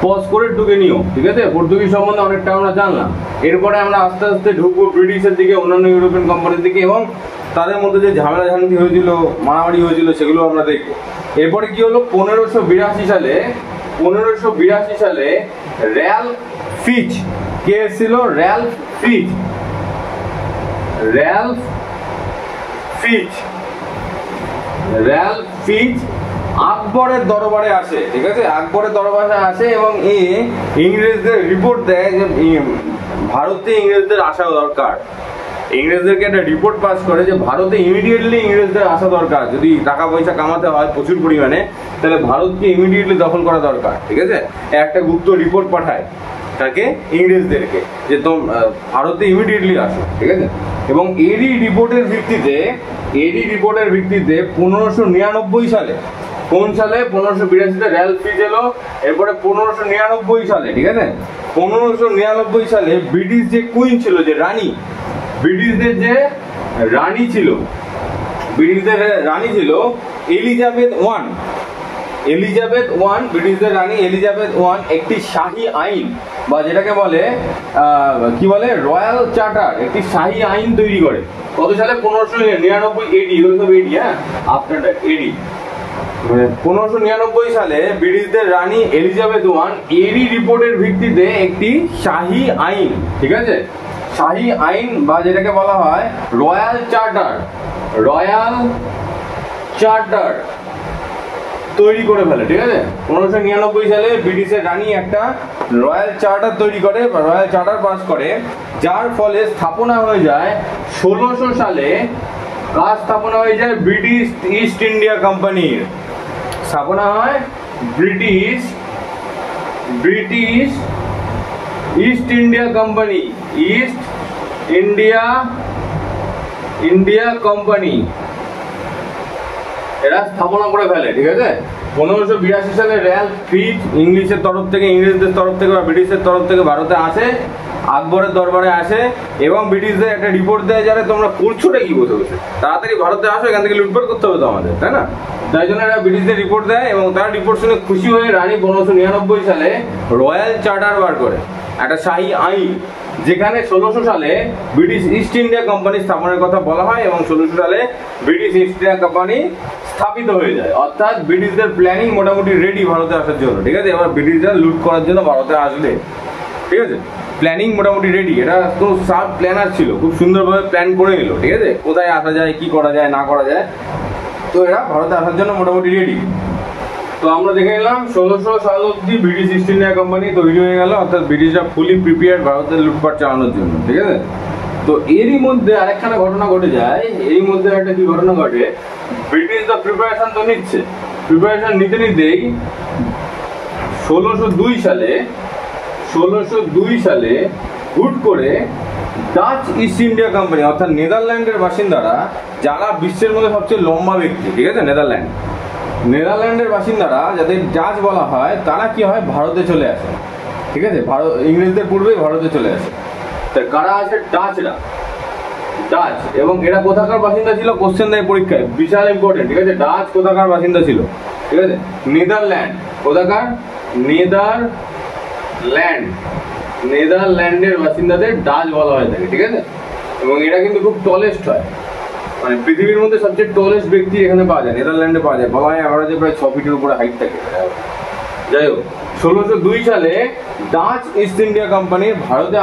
পজ করে টুকে নিও, ঠিক আছে। পর্তুগিজ সম্বন্ধে অনেকটা আমরা জানলাম, এরপরে আমরা আস্তে আস্তে ঢুকবো ব্রিটিশের দিকে, অন্যান্য ইউরোপিয়ান কোম্পানির দিকে, এবং তাদের মধ্যে যে ঝামেলা ঝামেলি হয়েছিল, মারামারি হয়েছিল, সেগুলো আমরা দেখবো। এরপরে কি হলো, 1582 সালে র্যালফ ফিচ, কে এসেছিল? র্যালফ ফিচ আকবরের দরবারে আসে, ঠিক আছে, আকবরের দরবারে আসে, এবং ইংরেজদের রিপোর্ট দেয় যে ভারতে ইংরেজদের আসা দরকার। ইংরেজদেরকে একটা রিপোর্ট পাস করে যে ভারতে ইমিডিয়েটলি ইংরেজদের আসা দরকার, যদি টাকা পয়সা কামাতে হয় প্রচুর পরিমাণে, তাহলে ভারতকে ইমিডিয়েটলি দখল করা দরকার, ঠিক আছে। একটা গুপ্ত রিপোর্ট পাঠায় তাকে, ইংরেজদেরকে, যে ভারতে ইমিডিয়েটলি আসো, ঠিক আছে। এবং এরই রিপোর্টের ভিত্তিতে 1599 সালে, কোন সালে? 1582 র্যালফ ফিচ এলো, এরপরে 1599 সালে, ঠিক আছে, 1599 সালে ব্রিটিশ যে কুইন ছিল, যে রানী, ব্রিটিশদের যে রানী ছিল এলিজাবেথ ওয়ান, ব্রিটিশদের রানী এলিজাবেথ ওয়ান একটি শাহী আইন, বা যেটাকে বলে কি বলে, রয়্যাল চার্টার, একটি শাহী আইন তৈরি করে। কত সালে? 1599 এডি, হ্যাঁ, আফটার দ্যাট এডি, 1599 সালে ব্রিটিশদের রানী এলিজাবেথ ওয়ান এরই রিপোর্টের ভিত্তিতে একটি শাহী আইন, ঠিক আছে, শাহী আইন, বা যেটাকে বলা হয় রয়্যাল চার্টার তৈরি করে ফেলে, ঠিক আছে। 1599 সালে ব্রিটিশের রানী একটা রয়্যাল চার্টার তৈরি করে, বা রয়্যাল চার্টার পাস করে, যার ফলে স্থাপনা হয়ে যায় 1600 সালে, কাজ স্থাপনা হয়ে যায় ব্রিটিশ ইস্ট ইন্ডিয়া কোম্পানির, স্থাপনা হয় ব্রিটিশ ইস্ট ইন্ডিয়া কোম্পানি, এরা স্থাপনা করে ফেলে, ঠিক আছে। 1582 সালে র্যালফ ফিচ ইংরেজদের তরফ থেকে বা ব্রিটিশের তরফ থেকে ভারতে আসে, আকবরের দরবারে আসে, এবং ব্রিটিশদের একটা রিপোর্ট দেয়, যারা তোমরা করছোটা কি বসে বসে, তাড়াতাড়ি ভারতে আসো, এখান থেকে লুটপাট করতে হবে তো আমাদের, তাই না। তাই জন্য এরা ব্রিটিশদের রিপোর্ট দেয়, এবং তার রিপোর্ট শুনে খুশি হয়ে রানী 1599 সালে রয়্যাল চার্টার বার করে, একটা শাহী আইন, যেখানে 1600 সালে ব্রিটিশ ইস্ট ইন্ডিয়া কোম্পানি স্থাপনের কথা বলা হয় এবং 1600 সালে ব্রিটিশ ইস্ট ইন্ডিয়া কোম্পানি স্থাপিত হয়ে যায়। অর্থাৎ ব্রিটিশদের প্ল্যানিং মোটামুটি রেডি ভারতে আসার জন্য, ঠিক আছে। এবার ব্রিটিশরা লুট করার জন্য ভারতে আসবে, ঠিক আছে। প্ল্যানিং মোটামুটি রেডি, এটা তো সাব প্ল্যানার ছিল, খুব সুন্দরভাবে প্ল্যান করে নিল, ঠিক আছে, কোথায় আসা যায়, কি করা যায় না করা যায়। তো এরা ভারতে আসার জন্য মোটামুটি রেডি। তো আমরা দেখে নিলাম 1600 সাল অব্দি ব্রিটিশ ইস্ট ইন্ডিয়া কোম্পানি তৈরি হয়ে গেল, অর্থাৎ ব্রিটিশরা ফুলি প্রিপেয়ার্ড ভারতের লুটপাট চালানোর জন্য, ঠিক আছে। তো এরই মধ্যে আরেকখানা ঘটনা ঘটে যায়। এই মধ্যে একটা কি ঘটনা ঘটে, ব্রিটিশরা প্রিপারেশন তো নিচ্ছে, প্রিপারেশন নিতে নিতেই 1602 সালে হুট করে ডাচ ইস্ট ইন্ডিয়া কোম্পানি অর্থাৎ নেদারল্যান্ডের বাসিন্দারা, যারা বিশ্বের মধ্যে সবচেয়ে লম্বা ব্যক্তি, ঠিক আছে, নেদারল্যান্ডের বাসিন্দারা, যাদের ডাচ বলা হয়, তারা কি হয় ভারতে চলে আসে, ঠিক আছে। ভারত ইংরেজদের পূর্বেই ভারতে চলে আসে। তা কারা আছে? ডাচরা, ডাচ। এবং এরা কোথাকার বাসিন্দা ছিল? কোশ্চেন দেয় পরীক্ষায়, বিশাল ইম্পর্টেন্ট, ঠিক আছে। ডাচ কোথাকার বাসিন্দা ছিল? ঠিক আছে, নেদারল্যান্ড। কোথাকার? নেদারল্যান্ডের বাসিন্দাদের ডাচ বলা হয়ে থাকে, ঠিক আছে। এবং এরা কিন্তু খুব টলেস্ট হয়, মানে পৃথিবীর মধ্যে সবচেয়ে টলেস্ট ব্যক্তি এখানে পাওয়া যায়, নেদারল্যান্ডে পাওয়া যায়। বলা হয় অ্যাভারেজে প্রায় 6 ফিটের উপরে হাইট থাকে। যাই হোক, 1602 সালে ডাচ ইস্ট ইন্ডিয়া কোম্পানির ভারতে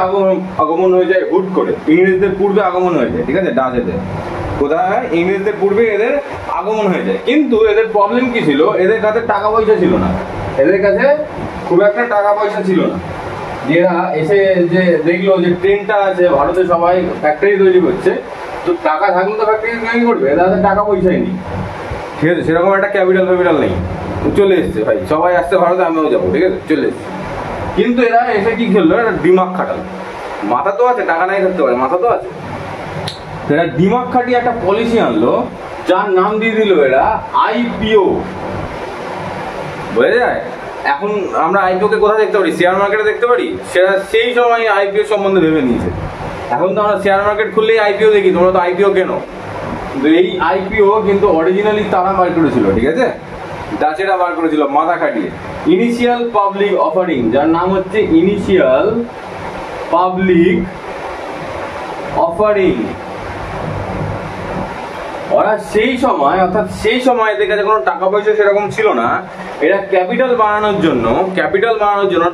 আগমন হয়ে যায় হুট করে, ইংরেজদের পূর্বে আগমন হয়ে যায়, ঠিক আছে। ডাচ এদের কোথায়? ইংরেজদের পূর্বে এদের আগমন হয়ে যায়। কিন্তু এদের প্রবলেম কি ছিল? এদের কাছে টাকা পয়সা ছিল না, এদের কাছে খুব একটা টাকা পয়সা ছিল না। এরা এসে যে দেখলো যে ট্রেনটা আছে ভারতে, সবাই ফ্যাক্টরি তৈরি করছে, তো টাকা থাকলে তো ফ্যাক্টরি তৈরি করবে, এদের হাতে টাকা পয়সাই নেই, ঠিক আছে। সেরকম একটা ক্যাপিটাল নেই। চলে এসছে ভাই, সবাই আসছে ভারতে, আমিও যাবো, ঠিক আছে, চলে এসছে। কিন্তু এরা এসে কি খেললো? একটা দিমাগ খাটালো। মাথা তো আছে, টাকা নাই থাকতে পারে, মাথা তো আছে। এরা দিমাগ খাটিয়ে একটা পলিসি আনলো, যার নাম দিয়ে দিল এরা আইপিও। বোঝা যায়? এখন আমরা আইপিও কে কোথায় দেখতে পারি? শেয়ার মার্কেটে দেখতে পারি। সেটা সেই সময় আইপিও সম্বন্ধে ভেবে নিয়েছে। এখন তো আমরা শেয়ার মার্কেট খুললেই আইপিও দেখি, তোমরা তো আইপিও কেনো। কিন্তু এই আইপিও কিন্তু অরিজিনালি তারা বার করেছিল, ঠিক আছে, ডাচেরা বার করেছিল মাথা খাটিয়ে। ইনিশিয়াল পাবলিক অফারিং, যার নাম হচ্ছে ইনিশিয়াল পাবলিক অফারিং। ওরা সেই সময়, অর্থাৎ সেই সময় এদের কাছে কোনো টাকা পয়সা সেরকম ছিল না। এরা ক্যাপিটাল বানানোর জন্য,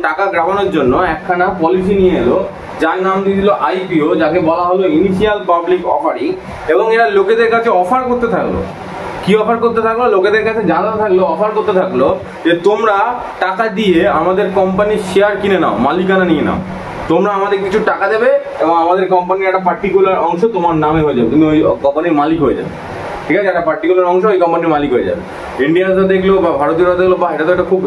টাকা গ্রাবানোর জন্য একখানা পলিসি নিয়ে এলো, যার নাম দিয়ে দিল আইপিও, যাকে বলা হলো ইনিশিয়াল পাবলিক অফারিং। এবং এরা লোকেদের কাছে অফার করতে থাকলো। কি অফার করতে থাকলো? লোকেদের কাছে জানাতে থাকলো, অফার করতে থাকলো যে তোমরা টাকা দিয়ে আমাদের কোম্পানির শেয়ার কিনে নাও, মালিকানা নিয়ে নাও। তোমরা আমাদের কিছু টাকা দেবে এবং আমাদের কোম্পানির একটা পার্টিকুলার অংশ তোমার নামে হয়ে যাবে, তুমি ওই কোম্পানির মালিক হয়ে যাবে, ঠিক আছে। একটা পার্টিকুলার অংশ ওই কোম্পানির মালিক হয়ে যাবে। ইন্ডিয়ানরা দেখলো বা ভারতীয়রা দেখলো, বা এটা তো একটা খুব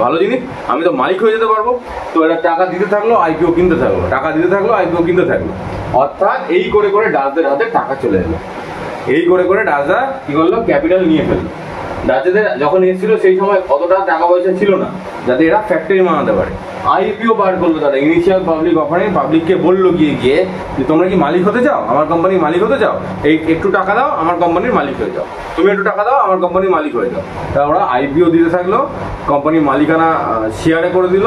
ভালো জিনিস, আমি তো মালিক হয়ে যেতে পারবো। তো এরা টাকা দিতে থাকলো, আইপিও কিনতে থাকলো, টাকা দিতে থাকলো, আইপিও কিনতে থাকলো। অর্থাৎ এই করে করে ডাচদের হাতে টাকা চলে এলো। এই করে করে ডাচরা কি করলো? ক্যাপিটাল নিয়ে ফেললো। ডাচেদের যখন এসেছিল সেই সময় অতটা টাকা পয়সা ছিল না যাতে এরা ফ্যাক্টরি বানাতে পারে। আইপিও বার করলো তারা, ইনিশিয়াল পাবলিক অফারিং। পাবলিককে বললো গিয়ে যে তোমরা কি মালিক হতে চাও, আমার কোম্পানির মালিক হতে চাও, এই একটু টাকা দাও, আমার কোম্পানির মালিক হয়ে যাও। তুমি একটু টাকা দাও, আমার কোম্পানির মালিক হয়ে যাও। তা ওরা আইপিও দিতে থাকলো, কোম্পানির মালিকানা শেয়ারে করে দিল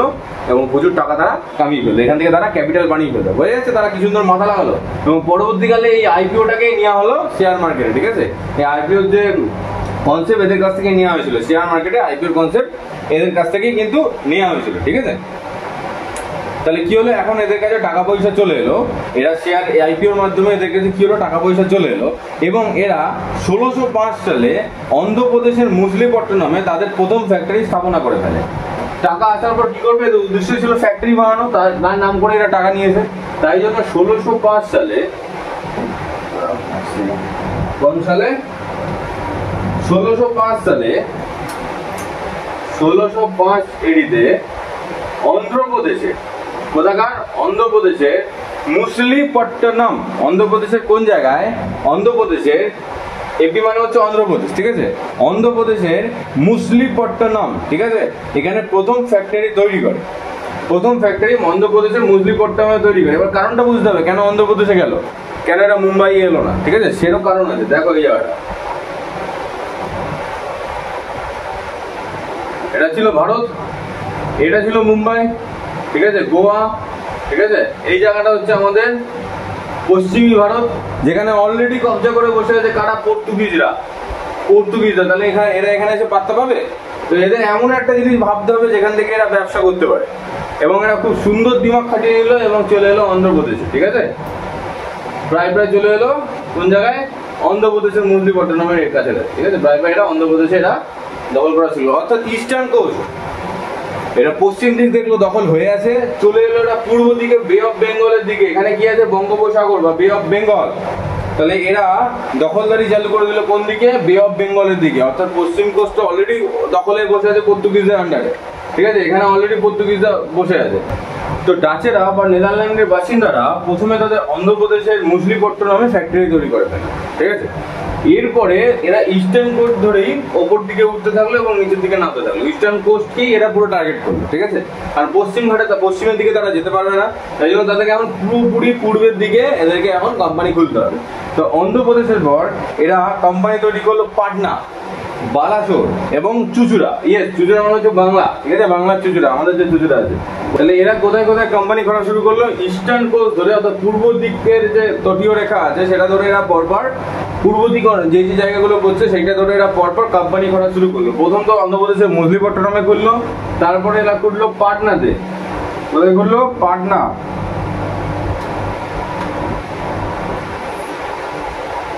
এবং প্রচুর টাকা তারা কামিয়ে ফেললো। এখান থেকে তারা ক্যাপিটাল বানিয়ে ফেললো। বোঝা যাচ্ছে তারা কি সুন্দর মাথা লাগালো। এবং পরবর্তীকালে এই আইপিওটাকে নেওয়া হলো শেয়ার মার্কেটে, ঠিক আছে। এই আইপিওর যে কনসেপ্ট এদের কাছ থেকে নেওয়া হয়েছিল, শেয়ার মার্কেটে আইপিওর কনসেপ্ট এদের কাছ থেকেই কিন্তু নেওয়া হয়েছিল, ঠিক আছে। তাহলে কি হলো? এখন এদের কাছে টাকা পয়সা চলে এলো, এরা শেয়ার আইপিওর মাধ্যমে এদের কাছে কি হলো? টাকা পয়সা চলে এলো। এবং এরা 1605 সালে অন্ধ্রপ্রদেশের মুসলিপট্টনমে তাদের প্রথম ফ্যাক্টরি স্থাপনা করে ফেলে। টাকা আসার পর কি করবে? উদ্দেশ্য ছিল ফ্যাক্টরি বানানো, তার নাম করে এরা টাকা নিয়েছে। তাই জন্য 1605 সালে, কোন সালে? 1605 এডিতে অন্ধ্রপ্রদেশে, কোথাকার? অন্ধ্রপ্রদেশের মুসলিপট্টনম। অন্ধ্রপ্রদেশের কোন জায়গায়? অন্ধ্রপ্রদেশের, এপি মানে হচ্ছে অন্ধ্রপ্রদেশ, ঠিক আছে। অন্ধ্রপ্রদেশের মুসলিপট্টনম, ঠিক আছে, এখানে প্রথম ফ্যাক্টরি তৈরি করে। প্রথম ফ্যাক্টরি অন্ধ্রপ্রদেশের মুসলিপট্টনমে তৈরি করে। এবার কারণটা বুঝতে হবে, কেন অন্ধ্রপ্রদেশে গেল, কেন এরা মুম্বাই এলো না, ঠিক আছে। সেরকম কারণ আছে, দেখো এই জায়গাটা। এটা ছিল ভারত, এটা ছিল মুম্বাই, ঠিক আছে, গোয়া, ঠিক আছে। এই জায়গাটা হচ্ছে আমাদের পশ্চিমী ভারত, যেখানে অলরেডি কবজা করে বসে আছে কারা? পর্তুগিজরা। তাহলে এরা এখানে এসে পাত্তা পাবে? তো এদের এমন একটা জিনিস ভাবতে হবে যেখান থেকে এরা ব্যবসা করতে পারে, এবং এরা খুব সুন্দর দিমাগ খাটিয়ে নিল এবং চলে এলো অন্ধ্রপ্রদেশে। ঠিক আছে, প্রায় চলে এলো কোন জায়গায়? অন্ধ্রপ্রদেশের মছলিপট্টনমের এর কাছে। ঠিক আছে, প্রায় এরা অন্ধ্রপ্রদেশে এরা দখল করা ছিল, অর্থাৎ ইস্টার্ন কোস্ট। এটা পশ্চিম দিক দেখলো দখল হয়ে আছে, চলে এলো এটা পূর্ব দিকে বে অফ বেঙ্গলের দিকে। এখানে কি আছে? বঙ্গোপসাগর বা বে অফ বেঙ্গল। তাহলে এরা দখলদারি চালু করে দিল কোন দিকে? বে অফ বেঙ্গলের দিকে, অর্থাৎ পশ্চিম কোস্ট অলরেডি দখলে বসে আছে পর্তুগিজদের আন্ডারে। ঠিক আছে, এখানে অলরেডি পর্তুগিজরা বসে আছে। তো ডাচেরা বা নেদারল্যান্ডের বাসিন্দারা প্রথমে তাদের অন্ধ্রপ্রদেশের মছলিপট্টনমে ফ্যাক্টরি তৈরি করে ফেলে। ঠিক আছে, এরপরে এরা ইস্টার্ন কোস্ট ধরেই ওপর দিকে উঠতে থাকলো এবং নিচের দিকে নামতে থাকলো। ইস্টার্ন কোস্টকেই এরা পুরো টার্গেট করলো। ঠিক আছে, আর পশ্চিমের দিকে তারা যেতে পারবে না, তাই জন্য তাদেরকে এখন পুরোপুরি পূর্বের দিকে এদেরকে এখন কোম্পানি খুলতে হবে। তো অন্ধ্রপ্রদেশের পর এরা কোম্পানি তৈরি করলো পাটনা, বালাসোর এবং চুচুড়া। চুচুড়া মানে হচ্ছে বাংলা। ঠিক আছে, বাংলার চুচুড়া, আমাদের যে চুচুড়া আছে। তাহলে এরা কোথায় কোম্পানি করা শুরু করলো? ইস্টার্ন কোস্ট ধরে, অর্থাৎ পূর্ব দিকের যে তটীয় রেখা আছে সেটা ধরে এরা পরপর পূর্ব দিক যে জায়গাগুলো করছে সেইটা ধরে এরা পরপর কোম্পানি করা শুরু করলো। প্রথম তো অন্ধ্রপ্রদেশের মছলিপট্টনমে করলো, তারপরে এরা করলো পাটনাতে। কোথায় করলো? পাটনা।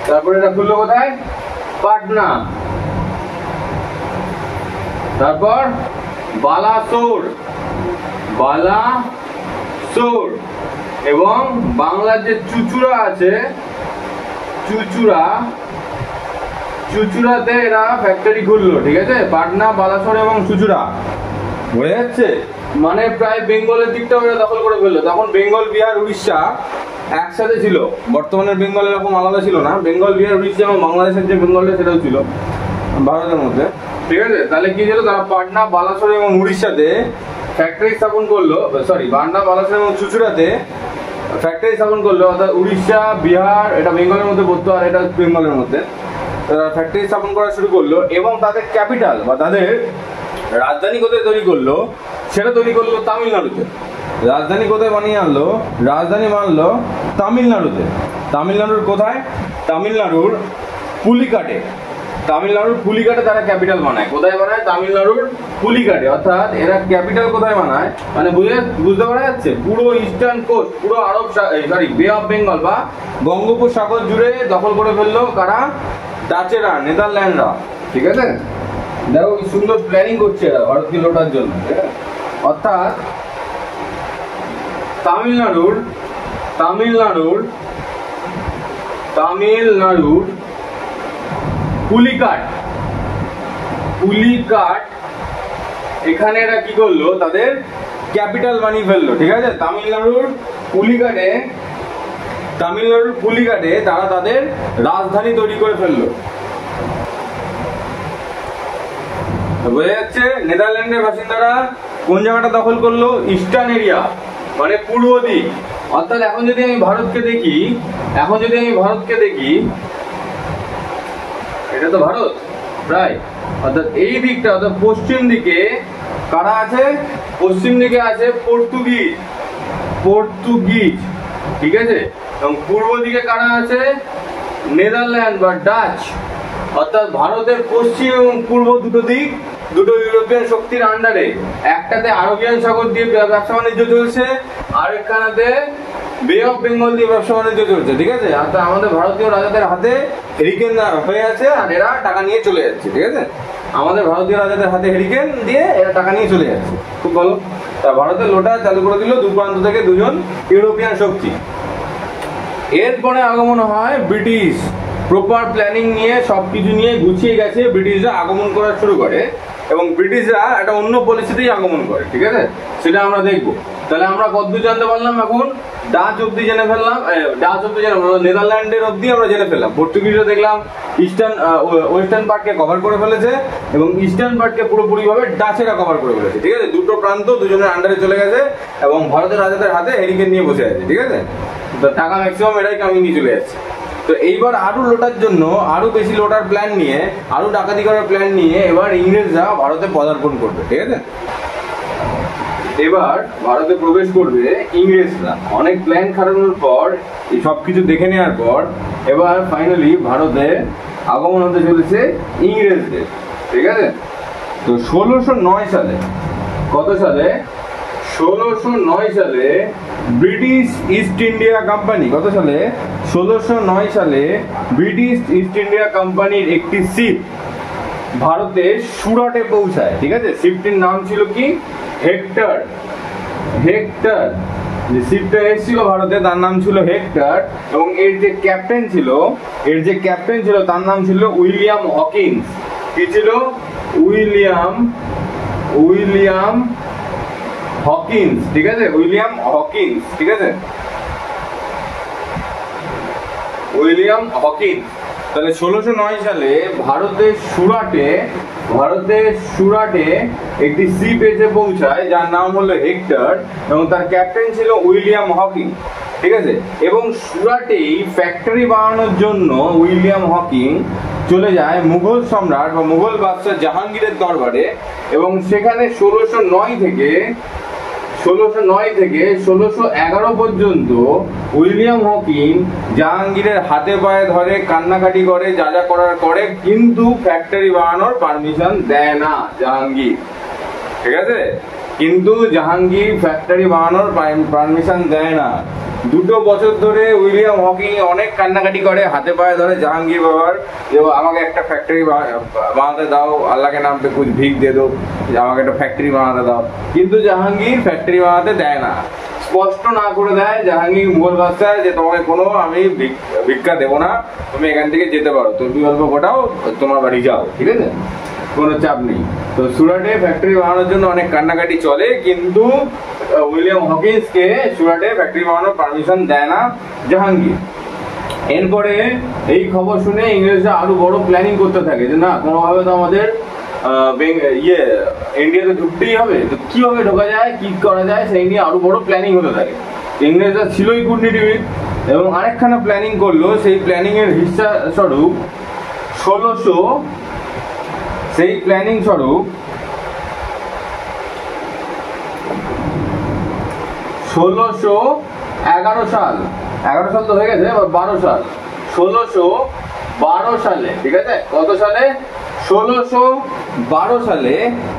তারপরে এরা করলো কোথায়? পাটনা। তারপর বালাসোর এবং বাংলার যে চুচুড়া আছে, চুচুড়াতে এরা ফ্যাক্টরি খুললো। ঠিক আছে, পাটনা, বালাসোর এবং চুচুড়া হয়ে যাচ্ছে, মানে প্রায় বেঙ্গলের দিকটা ওরা দখল করে ফেললো। তখন বেঙ্গল, বিহার, উড়িষ্যা একসাথে ছিল। বর্তমানের বেঙ্গল এরকম আলাদা ছিল না। বেঙ্গল, বিহার, উড়িষ্যা এবং বাংলাদেশের যে বেঙ্গলটা সেটাও ছিল ভারতের মধ্যে। ঠিক আছে, তাহলে কি ছিল? তারা পাটনা, বালাসোর এবং উড়িষ্যাতে ফ্যাক্টরি স্থাপন করলো। পাটনা, বালাসোর এবং চুচুড়াতে ফ্যাক্টরি স্থাপন করলো, অর্থাৎ উড়িষ্যা, বিহার এটা বেঙ্গলের মধ্যে পড়তো আর এটা বেঙ্গলের মধ্যে। ফ্যাক্টরি স্থাপন করা শুরু করলো এবং তাদের ক্যাপিটাল বা তাদের রাজধানী কোথায় তৈরি করলো? সেটা তৈরি করলো তামিলনাড়ুতে। রাজধানী কোথায় বানিয়ে আনলো? রাজধানী বানালো তামিলনাড়ুতে। তামিলনাড়ুর কোথায়? তামিলনাড়ুর পুলিকাটে। তারা ক্যাপিটাল বানায়। কোথায় বানায়? তামিলনাড়ুর পুলিকাটে। অর্থাৎ এরা ক্যাপিটাল কোথায় বানায়, মানে বুঝতে পারা যাচ্ছে? পুরো ইস্টার্ন কোস্ট, পুরো বে অফ বেঙ্গল বা বঙ্গোপসাগর জুড়ে দখল করে ফেললো কারা? ডাচেরা, নেদারল্যান্ডরা। ঠিক আছে, দেখো কি সুন্দর প্ল্যানিং করছে এরা ভারতকে লোটার জন্য। অর্থাৎ তামিলনাড়ুর পুলিকাট এখানে এরা কি করলো? তাদের ক্যাপিটাল বানিয়ে ফেললো। ঠিক আছে, তামিলনাড়ুর পুলিকাটে তারা তাদের রাজধানী তৈরি করে ফেললো। বোঝা যাচ্ছে নেদারল্যান্ডের বাসিন্দারা কোন জায়গাটা দখল করলো? ইস্টার্ন এরিয়া, মানে পূর্ব দিক। অর্থাৎ এখন যদি আমি ভারতকে দেখি, এটা তো ভারত প্রায়, অর্থাৎ এই দিকটা, অর্থাৎ পশ্চিম দিকে কারা আছে? পশ্চিম দিকে আছে পর্তুগিজ। ঠিক আছে, এবং পূর্ব দিকে কারা আছে? নেদারল্যান্ড বা ডাচ। অর্থাৎ ভারতের পশ্চিম এবং পূর্ব দুটো ইউরোপিয়ান শক্তির আন্ডারে। একটাতে আরবিয়ান সাগর দিয়ে ব্যবসা বাণিজ্য চলছে, আরেকখানাতে বে অফ বেঙ্গল দিয়ে ব্যবসা বাণিজ্য চলছে। ঠিক আছে, অর্থাৎ আমাদের ভারতীয় রাজাদের হাতে হেরিকেন হয়ে আছে আর এরা টাকা নিয়ে চলে যাচ্ছে। ঠিক আছে, আমাদের ভারতীয় রাজাদের হাতে হেরিকেন দিয়ে এরা টাকা নিয়ে চলে যাচ্ছে। খুব ভালো। তা ভারতের লোটা চালু করে দিল দু প্রান্ত থেকে দুজন ইউরোপিয়ান শক্তি। এরপরে আগমন হয় ব্রিটিশ। প্রপার প্ল্যানিং নিয়ে সবকিছু নিয়ে গুছিয়ে গেছে, ব্রিটিশরা আগমন করা শুরু করে এবং ব্রিটিশরা একটা অন্য পলিসিতেই আগমন করে। ঠিক আছে, সেটা আমরা দেখবো। তাহলে আমরা কতদূর জানতে পারলাম? এখন ডাচ অব্দি জেনে ফেললাম, নেদারল্যান্ডের অব্দি আমরা জেনে ফেললাম। পর্তুগিজরা দেখলাম ওয়েস্টার্ন পার্টকে কভার করে ফেলেছে এবং ইস্টার্ন পার্টকে পুরোপুরিভাবে ডাচেরা কভার করে ফেলেছে। ঠিক আছে, দুটো প্রান্ত দুজনের আন্ডারে চলে গেছে এবং ভারতের রাজাদের হাতে হেরিকেন নিয়ে বসে আছে। ঠিক আছে, তো টাকা ম্যাক্সিমাম এরাই কামিয়ে নিয়ে চলে যাচ্ছে। তো এইবার আরো লোটার জন্য, আরো বেশি লোটার প্ল্যান নিয়ে, আরো ডাকাতি করার প্ল্যান নিয়ে এবার ইংরেজরা ভারতে পদার্পণ করবে। ঠিক আছে, এবার ভারতে প্রবেশ করবে ইংরেজরা। অনেক প্ল্যান খাটানোর পর, এই সব কিছু দেখে নেওয়ার পর এবার ফাইনালি ভারতে আগমন হতে চলেছে ইংরেজদের। ঠিক আছে, তো 1609 সালে, কত সালে? 1609 সালে ব্রিটিশ ইস্ট ইন্ডিয়া কোম্পানি, কত সালে? 1609 সালে ব্রিটিশ ইস্ট ইন্ডিয়া কোম্পানির একটি শিপ ভারতের সুরাটে পৌঁছায়। ঠিক আছে, শিপটির নাম ছিল কি? হেক্টর। হেক্টর, যে শিপটা এসেছিল ভারতে তার নাম ছিল হেক্টর, এবং এর যে ক্যাপ্টেন ছিল, তার নাম ছিল উইলিয়াম হকিন্স। কি ছিল? William Hawkins. ঠিক আছে, উইলিয়াম হকিন্স। ঠিক আছে, উইলিয়াম হকিন্স। তাহলে 1609 সালে ভারতের সুরাটে একটি শিপ এসে পৌঁছায় যার নাম হলো হেক্টর, এবং তার ক্যাপ্টেন ছিল উইলিয়াম হকিং। ঠিক আছে, এবং সুরাটেই ফ্যাক্টরি বানানোর জন্য উইলিয়াম হকিং চলে যায় মুঘল সম্রাট বা মুঘল বাদশাহ জাহাঙ্গীরের দরবারে, এবং সেখানে 1609 থেকে 1611 পর্যন্ত উইলিয়াম হকিং জাহাঙ্গীরের হাতে পায়ে ধরে, কান্নাকাটি করে, যা যা করার করে, কিন্তু ফ্যাক্টরি বানানোর পারমিশন দেয় না জাহাঙ্গীর। ঠিক আছে, কিন্তু জাহাঙ্গীর ফ্যাক্টরি বানানোর পারমিশন দেয় না। 2 বছর ধরে উইলিয়াম হকিং অনেক কান্নাকাটি করে, হাতে পায়ে ধরে জাহাঙ্গীর বাবার, যে আমাকে একটা ফ্যাক্টরি বানাতে দাও, আল্লাহকে নাম পে কুছ ভিক দে দো, আমাকে একটা ফ্যাক্টরি বানাতে দাও। কিন্তু জাহাঙ্গীর ফ্যাক্টরি বানাতে দেয় না, স্পষ্ট না করে দেয় জাহাঙ্গীর মুঘল বাদশাহ যে তোমাকে কোনো আমি ভিক্ষা দেবো না, তুমি এখান থেকে যেতে পারো, তুমি অল্প গোটাও, তোমার বাড়ি যাও। ঠিক আছে, কোনো চাপ নেই। তো সুরাটে ফ্যাক্টরি বানানোর জন্য অনেক কান্নাকাটি চলে, কিন্তু উইলিয়াম হকিন্সকে সুরাটে ফ্যাক্টরি বানানোর পারমিশন দেয় না জাহাঙ্গীর। এরপরে এই খবর শুনে ইংরেজরা আরো বড় প্ল্যানিং করতে থাকে যে না, কোনোভাবে তো আমাদের ইন্ডিয়াতে ঢুকতেই হবে, তো কিভাবে ঢোকা যায়, কি করা যায়, সেই নিয়ে আরো বড় প্ল্যানিং হতে থাকে। ইংরেজরা ছিলই কূটনীতিবিদ, এবং আরেকখানা প্ল্যানিং করলো। সেই প্ল্যানিং এর হিস্সা স্বরূপ 1611 সাল, 11 সাল তো হয়ে গেছে, 12 সাল, 1612 সালে, ঠিক আছে, কত সালে? 1612 সালে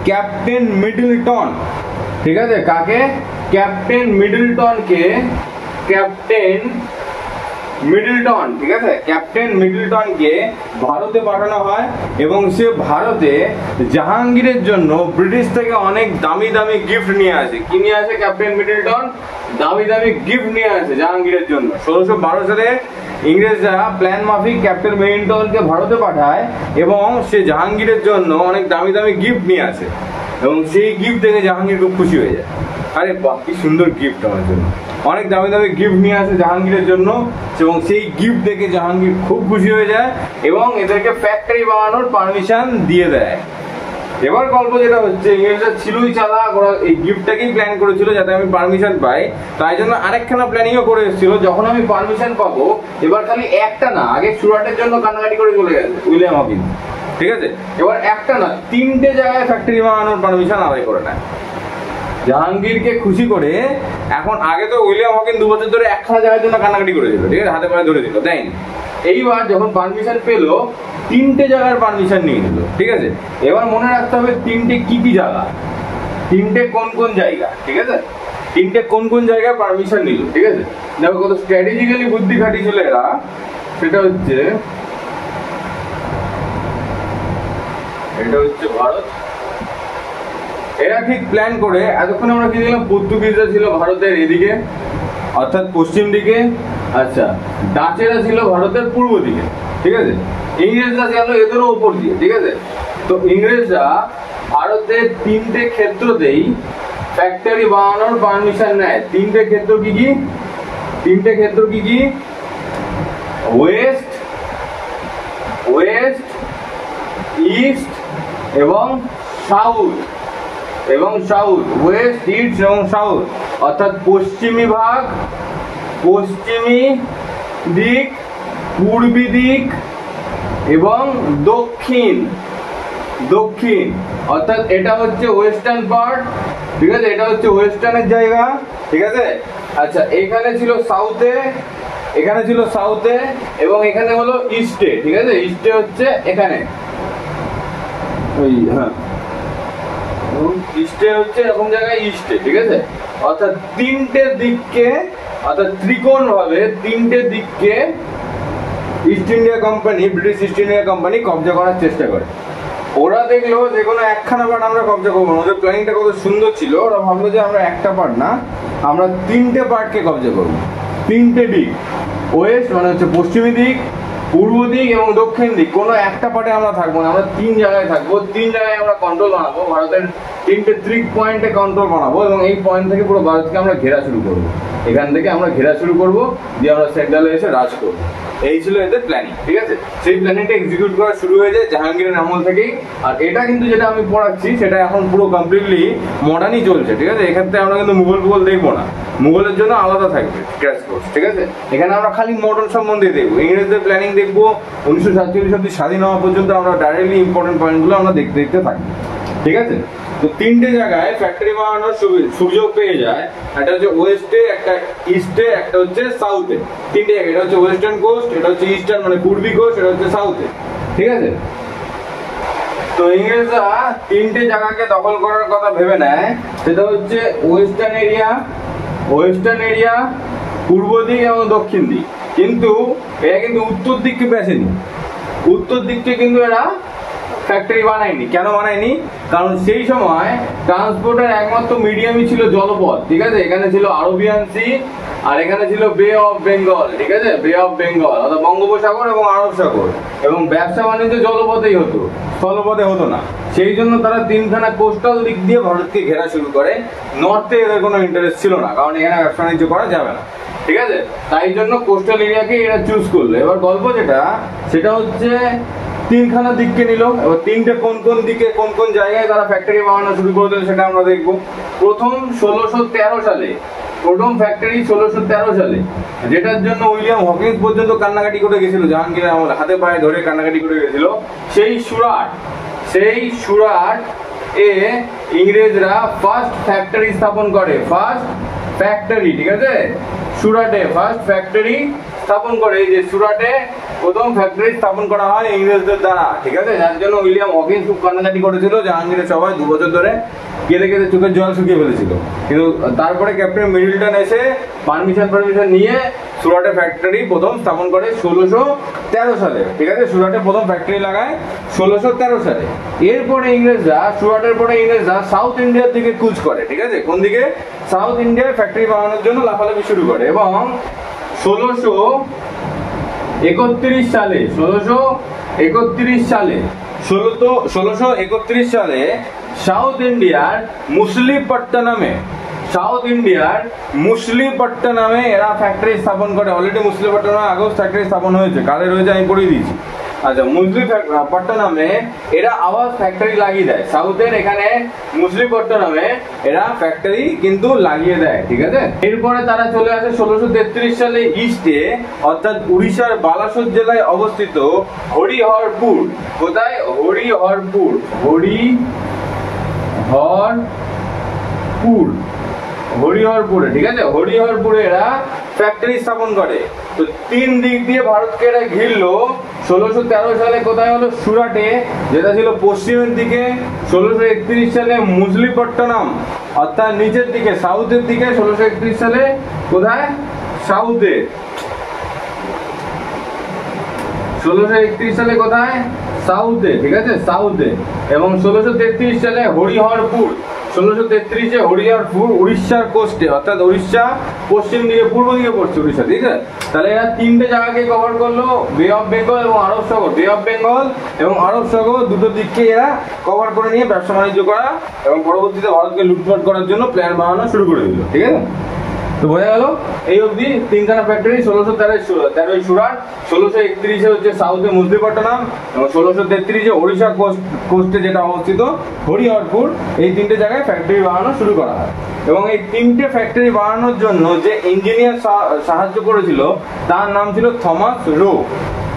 ক্যাপ্টেন মিডলটন, ঠিক আছে, কাকে? ক্যাপ্টেন মিডলটনকে, ঠিক আছে, ক্যাপ্টেন মিডলটনকে ভারতে পাঠানো হয়, এবং সে ভারতে জাহাঙ্গীরের জন্য ব্রিটিশ থেকে অনেক দামি দামি গিফট নিয়ে আসে। কি নিয়ে আসে ক্যাপ্টেন মিডলটন? দামি দামি গিফট নিয়ে আসে জাহাঙ্গীরের জন্য। 1612 সালে ইংরেজরা প্ল্যান মাফিক ক্যাপ্টেন মিডলটনকে ভারতে পাঠায়, এবং সে জাহাঙ্গীরের জন্য অনেক দামি দামি গিফট নিয়ে আসে, এবং সেই গিফট দেখে জাহাঙ্গীর খুব খুশি হয়ে যায়। আরে বাহ, কি সুন্দর গিফট আমার জন্য, অনেক দামি দামি গিফট নিয়ে আসে জাহাঙ্গীরের জন্য, এবং সেই গিফট দেখে জাহাঙ্গীর খুব খুশি হয়ে যায়, এবং এদেরকে ফ্যাক্টরি বানানোর পারমিশন দিয়ে দেয়। এবার গল্প যেটা হচ্ছে, ইংরেজরা ছিলই চালাক, ওরা এই গিফটটাকেই প্ল্যান করেছিল যাতে আমি পারমিশন পাই, তাই জন্য আরেকখানা প্ল্যানিংও করে এসেছিল, যখন আমি পারমিশন পাবো, এবার খালি একটা না, আগে সুরাটের জন্য কান্নাকাটি করে চলে গেছে উইলিয়াম হকিং, ঠিক আছে, এবার একটা না 3টে জায়গায় ফ্যাক্টরি বানানোর পারমিশন আদায় করে নেয় জাহাঙ্গীরকে খুশি করে। এখন আগে তো উইলিয়াম হকিং 2 বছর ধরে একখানা জায়গার জন্য কান্নাকাটি করেছিল, ঠিক আছে, হাতে পায়ে ধরে দিল, তাই না? এইবার যখন পারমিশন পেলো, 3টে জায়গার পারমিশন নিয়ে নিল, ঠিক আছে। এবার মনে রাখতে হবে 3টে কি কি জায়গা, 3টে কোন কোন জায়গা, ঠিক আছে, 3টে কোন কোন জায়গায় পারমিশন নিল, ঠিক আছে। দেখো কত স্ট্র্যাটেজিক্যালি বুদ্ধি খাটিয়েছিল এরা, সেটা হচ্ছে, এটা হচ্ছে ভারত। এরা ঠিক প্ল্যান করে, এতক্ষণ আমরা কি দেখলাম, পর্তুগিজরা ছিল ভারতের এদিকে অর্থাৎ পশ্চিম দিকে, আচ্ছা, ডাচেরা ছিল ভারতের পূর্ব দিকে, ঠিক আছে, ইংরেজরা ছিল এদেরও উপর দিয়ে, ঠিক আছে। তো ইংরেজরা ভারতের 3টে ক্ষেত্রতেই ফ্যাক্টরি বানানোর পারমিশন নেয়। 3টে ক্ষেত্র কি কি? 3টে ক্ষেত্র কি কি? ওয়েস্ট, ইস্ট এবং সাউথ, ওয়েস্ট, ইস্ট এবং সাউথ, অর্থাৎ পশ্চিমী ভাগ, পশ্চিমী দিক, পূর্বী দিক এবং দক্ষিণ দক্ষিণ, অর্থাৎ এটা হচ্ছে ওয়েস্টার্ন পার্ট, ঠিক আছে, এটা হচ্ছে ওয়েস্টার্নের জায়গা, ঠিক আছে। আচ্ছা, এখানে ছিল সাউথে, এখানে ছিল সাউথে, এবং এখানে হলো ইস্টে, ঠিক আছে। ইস্টে হচ্ছে এখানে, ওই হ্যাঁ, ইস্টে হচ্ছে এরকম জায়গায় ইস্টে, ঠিক আছে। অর্থাৎ তিনটে দিককে, অর্থাৎ ত্রিকোণ ভাবে তিনটে দিককে east India company, British east India company কবজা করার চেষ্টা করে। ওরা দেখলো যে কোনো একখানা পার্ট আমরা কবজা করবো না, ওদের প্ল্যানিংটা কত সুন্দর ছিল। ওরা ভাবলো যে আমরা একটা পার্ট না, আমরা তিনটে পার্টকে কবজা করবো, তিনটে দিক, ওয়েস্ট মানে হচ্ছে পশ্চিমী দিক, পূর্ব দিক এবং দক্ষিণ দিক, কোনো একটা পার্টে আমরা থাকবো না, আমরা তিন জায়গায় থাকবো। তিন জায়গায় আমরা কন্ট্রোল বানাবো, ভারতের তিনটে ট্রিক পয়েন্টে কন্ট্রোল বানাবো, এবং এই পয়েন্ট থেকে পুরো ভারতকে আমরা ঘেরা শুরু করবো। এখান থেকে আমরা ঘেরা শুরু করবো, দিয়ে আমরা সেন্ট্রালে এসে রাজ করবো। এই ছিল এদের প্ল্যানিং, ঠিক আছে। সেই প্ল্যানিংটা এক্সিকিউট করা শুরু হয়ে যায় জাহাঙ্গীরের আমল থেকেই। আর এটা কিন্তু যেটা আমি পড়াচ্ছি সেটা এখন পুরো কমপ্লিটলি মডার্নই চলছে, ঠিক আছে। এক্ষেত্রে আমরা কিন্তু মুঘল দেখবো না, মুঘলের জন্য আলাদা থাকবে ক্র্যাশ কোর্স, ঠিক আছে। এখানে আমরা খালি মডার্ন সম্বন্ধে দেখবো, ইংরেজদের প্ল্যানিং দেখবো, 1947 অব্দি স্বাধীন হওয়া পর্যন্ত আমরা ডাইরেক্টলি ইম্পর্টেন্ট পয়েন্টগুলো আমরা দেখতে থাকবো, ঠিক আছে। তো তিনটে জায়গায় ফ্যাক্টরি বানানোর সুযোগ পেয়ে যায়, একটা হচ্ছে ওয়েস্টে, একটা ইস্টে, একটা হচ্ছে সাউথে। তিনটে জায়গায়, এটা হচ্ছে ওয়েস্টার্ন কোস্ট, এটা হচ্ছে ইস্টার্ন মানে পূর্বী কোস্ট, এটা হচ্ছে সাউথে, ঠিক আছে। তো ইংরেজরা তিনটে জায়গাকে দখল করার কথা ভেবে নেয়, সেটা হচ্ছে ওয়েস্টার্ন এরিয়া, পূর্ব দিক এবং দক্ষিণ দিক। কিন্তু এরা কিন্তু উত্তর দিককে বেছেনি, উত্তর দিককে কিন্তু এরা ফ্যাক্টরি বানায়নি। কেন বানায়নি? কারণ সেই সময় ট্রান্সপোর্টের একমাত্র মিডিয়ামই ছিল জলপথ, ঠিক আছে। এখানে ছিল আরবিয়ান সি, আর এখানে ছিল বে অফ বেঙ্গল, ঠিক আছে, বে অফ বেঙ্গল অর্থাৎ বঙ্গোপসাগর এবং আরব সাগর। এবং ব্যবসা বাণিজ্য জলপথেই হতো, স্থলপথে হতো না। সেই জন্য তারা তিনখানা কোস্টাল দিক দিয়ে ভারতকে ঘেরা শুরু করে। নর্থে এদের কোনো ইন্টারেস্ট ছিল না, কারণ এখানে ব্যবসা বাণিজ্য করা যাবে না, ঠিক আছে। তাই জন্য কোস্টাল এরিয়াকে এরা চুজ করলো। এবার গল্প যেটা, সেটা হচ্ছে তিনখানা দিককে নিল। এবার তিনটে কোন কোন দিকে, কোন কোন জায়গায় তারা ফ্যাক্টরি বানানো শুরু করে দিল সেটা আমরা দেখবো। প্রথম 1613 সালে, প্রথম ফ্যাক্টরি 1613 সালে, যেটার জন্য উইলিয়াম হকিন্স পর্যন্ত কান্নাকাটি করে গেছিল, জাহাঙ্গীর আমার হাতে পায়ে ধরে কান্নাকাটি করে গেছিল। সেই সুরাট এ ইংরেজরা ফার্স্ট ফ্যাক্টরি স্থাপন করে, ফার্স্ট ফ্যাক্টরি, ঠিক আছে। সুরাটে ফার্স্ট ফ্যাক্টরি স্থাপন করে, এই যে সুরাটে প্রথম ফ্যাক্টরি স্থাপন করা হয় ইংরেজদের দ্বারা, ঠিক আছে। যার জন্য উইলিয়াম হকিন্স খুব কান্নাকাটি করেছিল, জাহাঙ্গীরের সবাই 2 বছর ধরে কেঁদে কেঁদে চোখের জল শুকিয়ে ফেলেছিল। কিন্তু তারপরে ক্যাপ্টেন মিডলটন এসে পারমিশন নিয়ে সুরাটে ফ্যাক্টরি প্রথম স্থাপন করে 1613 সালে, ঠিক আছে। সুরাটে প্রথম ফ্যাক্টরি লাগায় 1613 সালে। এরপরে ইংরেজরা, সুরাটের পরে ইংরেজরা সাউথ ইন্ডিয়ার দিকে কুচ করে, ঠিক আছে। কোন দিকে? সাউথ ইন্ডিয়ায় ফ্যাক্টরি বানানোর জন্য লাফালাফি শুরু করে। এবং 1631 সালে সাউথ ইন্ডিয়ার মুসলিপট্টনমে এরা ফ্যাক্টরি স্থাপন করে। অলরেডি মুসলিপট্টনমে আগেও ফ্যাক্টরি স্থাপন হয়েছে, কাদের হয়েছে আমি পড়িয়ে দিয়েছি। আচ্ছা, মুসলিপট্টনমে এরা আবার ফ্যাক্টরি লাগিয়ে দেয়। সাউথের এখানে মুসলিপট্টনমে এরা ফ্যাক্টরি কিন্তু লাগিয়ে দেয়, ঠিক আছে। এরপরে তারা চলে আসে 1633 সালে ইস্টে, অর্থাৎ উড়িষ্যার বালাসোর জেলায় অবস্থিত হরিহরপুর। কোথায়? হরিহরপুরে, ঠিক আছে। হরিহরপুরে এরা ফ্যাক্টরি স্থাপন করে। তো তিন দিক দিয়ে ভারতকে এরা ঘিরলো। 1613 সালে কোথায় হলো? সুরাটে, যেটা ছিল পশ্চিমের দিকে। 1631 সালে মুসলিপট্টনম, অর্থাৎ নিচের দিকে, সাউথের দিকে। 1631 সালে কোথায়? সাউথে। 1631 সালে কোথায়? সাউথে, ঠিক আছে, সাউথে। এবং 1633 সালে হরিহরপুর। 1633-এ হরিহরপুর উড়িষ্যার কোস্টে, অর্থাৎ উড়িষ্যা পশ্চিম দিকে, পূর্ব দিকে পড়ছে উড়িষ্যা, ঠিক আছে। তাহলে এরা তিনটে জায়গাকে কভার করলো, বে অফ বেঙ্গল এবং আরব সাগর। বে অফ বেঙ্গল এবং আরব সাগর দুটো দিককে এরা কভার করে নিয়ে ব্যবসা বাণিজ্য করা এবং পরবর্তীতে ভারতকে লুটপাট করার জন্য প্ল্যান বানানো শুরু করে দিল, ঠিক আছে। তো বোঝা গেল এই অবধি তিনখানা ফ্যাক্টরি। 1613 সুরাট, 1631-এ হচ্ছে সাউথে মুসলিপট্টনম, এবং 1633-এ ওড়িশা কোস্টে যেটা অবস্থিত হরিহরপুর। এই তিনটে জায়গায় ফ্যাক্টরি বানানো শুরু করা হয়। এবং এই তিনটে ফ্যাক্টরি বানানোর জন্য যে ইঞ্জিনিয়ার সাহায্য করেছিল তার নাম ছিল থমাস রো।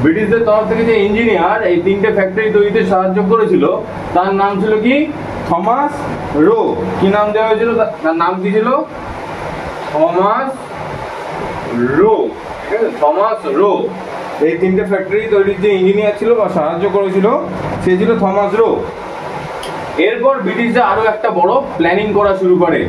ব্রিটিশদের তরফ থেকে যে ইঞ্জিনিয়ার এই 3টে ফ্যাক্টরি তৈরিতে সাহায্য করেছিল তার নাম ছিল কি? Thomas rho. কি নাম দেওয়া হয়েছিল? তার নাম কি ছিল? Thomas rho. ঠিক আছে, থমাস রো। এই 3টে ফ্যাক্টরি তৈরির যে ইঞ্জিনিয়ার ছিল বা সাহায্য করেছিল সে ছিল থমাস রো। এরপর ব্রিটিশরা আরো একটা বড় প্ল্যানিং করা শুরু করে,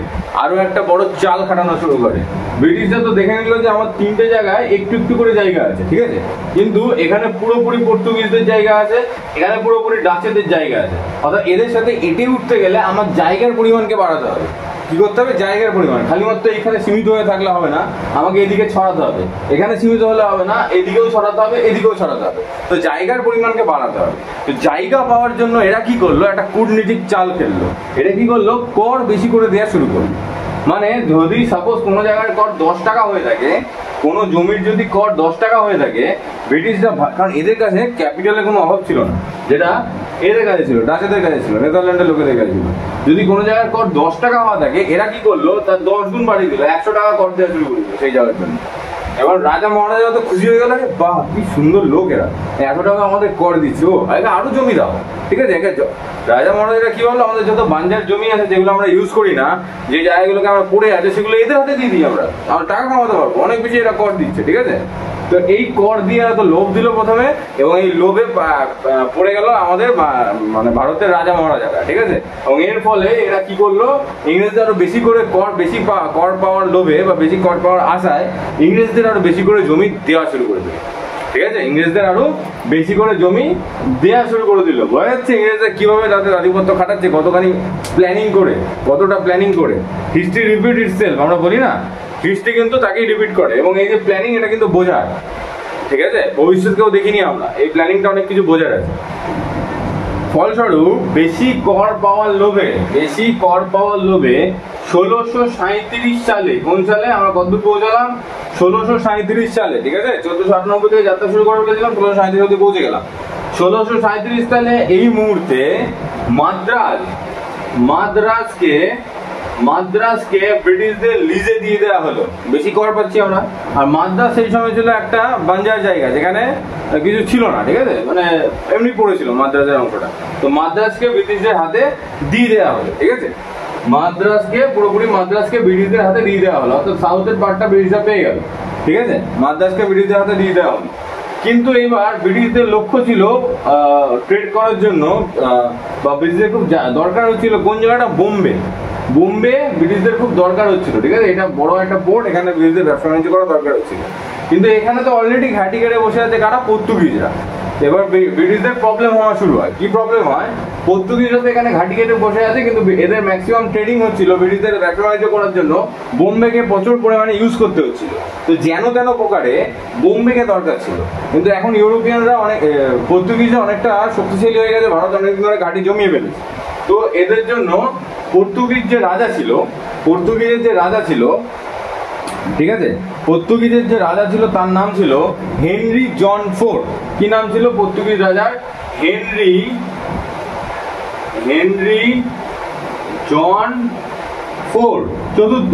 আরো একটা বড় চাল খাটানো শুরু করে। ব্রিটিশরা তো দেখে নিল যে আমার 3টে জায়গায় একটু একটু করে জায়গা আছে, ঠিক আছে, কিন্তু এখানে পুরোপুরি পর্তুগিজদের জায়গা আছে, এখানে পুরোপুরি ডাচেদের জায়গা আছে। অর্থাৎ এদের সাথে এটে উঠতে গেলে আমার জায়গার পরিমাণকে বাড়াতে হবে। কি করতে হবে? জায়গার পরিমাণ। খালি মাত্র এখানে সীমিত হয়ে থাকলে হবে না, আমাকে এদিকে ছড়াতে হবে। এখানে সীমিত হলে হবে না, এদিকেও ছড়াতে হবে, এদিকেও ছড়াতে হবে। তো জায়গার পরিমাণকে বাড়াতে হবে। তো জায়গা পাওয়ার জন্য এরা কি করলো? একটা কূটনীতিক চাল খেললো। এটা কি করলো? কর বেশি করে দেওয়া শুরু করলো। মানে যদি সাপোজ কোনো জায়গার কর 10 টাকা হয়ে থাকে, কোনো জমির যদি কর 10 টাকা হয়ে থাকে, ব্রিটিশরা, কারণ এদের কাছে ক্যাপিটালের কোনো অভাব ছিল না, যেটা এদের কাছে ছিল, ডাচেদের কাছে ছিল, নেদারল্যান্ডের লোকেদের কাছে ছিল। যদি কোনো জায়গার কর 10 টাকা হওয়া থাকে, এরা কি করলো? তার 10 গুণ বাড়িয়ে দিল, 100 টাকা কর দেওয়া শুরু করে দিল সেই জায়গার জন্য। এবার রাজা মহারাজা তো খুশি হয়ে গেল, বাহ কি সুন্দর লোক এরা, 100 টাকা আমাদের কর দিচ্ছে, ও আরো জমি দাও। ঠিক আছে, রাজা মহারাজারা কি বললো? আমাদের যত বাঞ্জার জমি আছে যেগুলো আমরা ইউজ করি না, যে জায়গাগুলোকে আমরা পড়ে আছে, সেগুলো এদের হাতে দিয়ে দিই, আমরা টাকা কামাতে পারবো, অনেক বেশি এরা কর দিচ্ছে। ঠিক আছে, তো এই কর দিয়ে এরা তো লোভ দিল প্রথমে, এবং এই লোভে পড়ে গেল আমাদের মানে ভারতের রাজা মহারাজারা। ঠিক আছে, এবং এর ফলে এরা কি করলো? ইংরেজদের আরো বেশি করে কর পাওয়ার লোভে বা বেশি কর পাওয়ার আশায় ইংরেজদের আরো বেশি করে জমি দেওয়া শুরু করে দিল। ঠিক আছে, ইংরেজদের আরো বেশি করে জমি দেওয়া শুরু করে দিল। বোঝা যাচ্ছে ইংরেজরা কিভাবে তাদের আধিপত্য খাটাচ্ছে, কতখানি প্ল্যানিং করে, কতটা প্ল্যানিং করে। হিস্ট্রি রিপিট ইটসেলফ, আমরা বলি না, হিস্ট্রি কিন্তু তাকেই রিপিট করে। এবং এই যে প্ল্যানিং, এটা কিন্তু বোঝার। ঠিক আছে, ভবিষ্যৎকেও দেখিনি আমরা, এই প্ল্যানিংটা অনেক কিছু বোঝার আছে। ফলস্বরূপ বেশি কর পাওয়ার লোভে 1637 সালে, কোন সালে আমরা কতদূর পৌঁছালাম? 1637 সালে। ঠিক আছে, 1498 থেকে যাত্রা শুরু করে বলেছিলাম, 1637 অবধি পৌঁছে গেলাম। 1637 সালে এই মুহূর্তে মাদ্রাজকে ব্রিটিশদের লিজে দিয়ে দেওয়া হলো। বেশি কর পাচ্ছি আমরা। আর মাদ্রাজ সেই সময় ছিল একটা বাঞ্জার জায়গা, যেখানে কিছু ছিল না। ঠিক আছে, মানে এমনি পড়েছিল মাদ্রাজের অংশটা। তো মাদ্রাজকে ব্রিটিশদের হাতে দিয়ে দেওয়া হলো। ঠিক আছে, পুরোপুরি মাদ্রাজকে ব্রিটিশদের হাতে দিয়ে দেওয়া হলো, অর্থাৎ সাউথের পার্টটা ব্রিটিশরা পেয়ে গেল। ঠিক আছে, মাদ্রাজকে ব্রিটিশদের হাতে দিয়ে দেওয়া হলো। কিন্তু এবার ব্রিটিশদের লক্ষ্য ছিল ট্রেড করার জন্য, বা ব্রিটিশদের খুব দরকার হচ্ছিল কোন জায়গাটা? বোম্বে ব্রিটিশদের খুব দরকার হচ্ছিল। ঠিক আছে, এটা বড় একটা পোর্ট, এখানে ব্রিটিশদের ব্যবসা বাণিজ্য করা দরকার হচ্ছিল। কিন্তু এখানে তো অলরেডি ঘাঁটি কেটে বসে আছে কারা? পর্তুগিজরা। এবার ব্রিটিশদের প্রবলেম হওয়া শুরু হয়। কি প্রবলেম হয়? পর্তুগিজরা তো এখানে ঘাঁটি কেটে বসে আছে, কিন্তু এদের ম্যাক্সিমাম ট্রেডিং হচ্ছিল, ব্রিটিশদের ব্যবসা বাণিজ্য করার জন্য বোম্বেকে প্রচুর পরিমাণে ইউজ করতে হচ্ছিল। তো যেন তেন প্রকারে বোম্বেকে দরকার ছিল। কিন্তু এখন ইউরোপিয়ানরা পর্তুগিজরা অনেকটা শক্তিশালী হয়ে গেছে, ভারত অনেকদিন ধরে ঘাঁটি জমিয়ে ফেলেছে। তো এদের জন্য পর্তুগিজের যে রাজা ছিল, ঠিক আছে, পর্তুগিজের যে রাজা ছিল তার নাম ছিল হেনরি জন ফোর্ড। কি নাম ছিল পর্তুগিজ রাজার? হেনরি জন ফোর্ড চতুর্থ।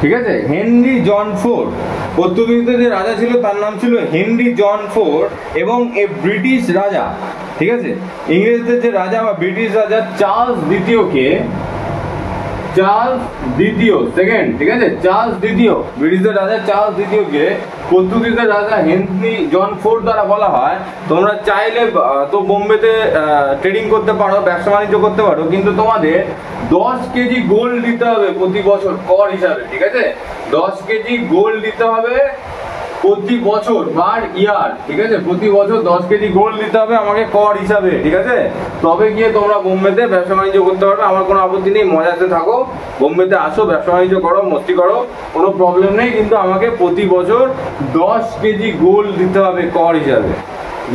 ঠিক আছে, হেনরি জন ফোর্ড। পর্তুগিজদের যে রাজা ছিল তার নাম ছিল হেনরি জন ফোর্ড, এবং এ ব্রিটিশ রাজা, ঠিক আছে, ইংরেজদের যে রাজা বা ব্রিটিশ রাজা চার্লস দ্বিতীয়, সেকেন্ড। ঠিক আছে, চার্লস দ্বিতীয়, ব্রিটিশদের রাজা চার্লস দ্বিতীয়কে পর্তুগিজদের রাজা হেনরি জন ফোর্ড দ্বারা বলা হয়, তোমরা চাইলে তো বোম্বেতে ট্রেডিং করতে পারো, ব্যবসা বাণিজ্য করতে পারো, কিন্তু তোমাদের 10 কেজি গোল্ড দিতে হবে প্রতি বছর কর হিসাবে। ঠিক আছে, 10 কেজি গোল্ড দিতে হবে প্রতি বছর, পার ইয়ার। ঠিক আছে, প্রতি বছর 10 কেজি গোল্ড দিতে হবে আমাকে কর হিসাবে। ঠিক আছে, তবে গিয়ে তোমরা বোম্বেতে ব্যবসা বাণিজ্য করতে পারবে। আমার কোনো আপত্তি নেই, মজাতে থাকো, বোম্বেতে আসো, ব্যবসা বাণিজ্য করো, মস্তি করো, কোনো প্রবলেম নেই, কিন্তু আমাকে প্রতি বছর 10 কেজি গোল্ড দিতে হবে কর হিসাবে,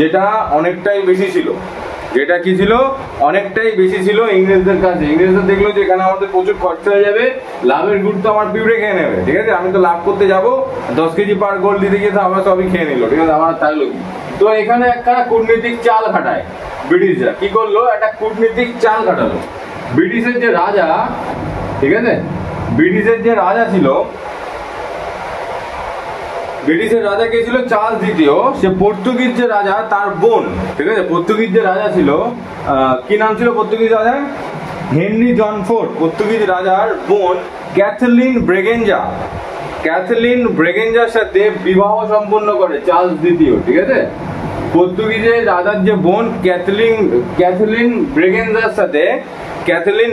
যেটা অনেকটাই বেশি ছিল। যেটা কি ছিল? অনেকটাই বেশি ছিল ইংরেজদের কাছে। ইংরেজরা দেখলো যে এখানে আমাদের প্রচুর খরচা হয়ে যাবে, লাভের গুড় তো আমার পিঁপড়ে খেয়ে নেবে। ঠিক আছে, আমি তো লাভ করতে যাবো, 10 কেজি পার গোল্ড দিতে গিয়ে তো আমার সবই খেয়ে নিল। ঠিক আছে, আমার থাকলো কি? তো এখানে একটা কূটনীতিক চাল খাটায় ব্রিটিশরা। কি করলো? একটা কূটনীতিক চাল খাটালো। ব্রিটিশের যে রাজা, ঠিক আছে, ব্রিটিশের যে রাজা ছিল, ব্রিটিশের রাজা কে ছিল? চার্লস দ্বিতীয়। সে পর্তুগিজ যে রাজা তার বোন, ঠিক আছে, পর্তুগিজ যে রাজা ছিল, কি নাম ছিল পর্তুগিজ রাজার? হেনরি জন ফোর্ট। পর্তুগিজ রাজার বোন ক্যাথলিন ব্রেগেঞ্জা, ক্যাথলিন ব্রেগেঞ্জার সাথে বিবাহ সম্পন্ন করে চার্লস দ্বিতীয়, ঠিক আছে। পর্তুগিজের রাজার যে বোন ক্যাথলিন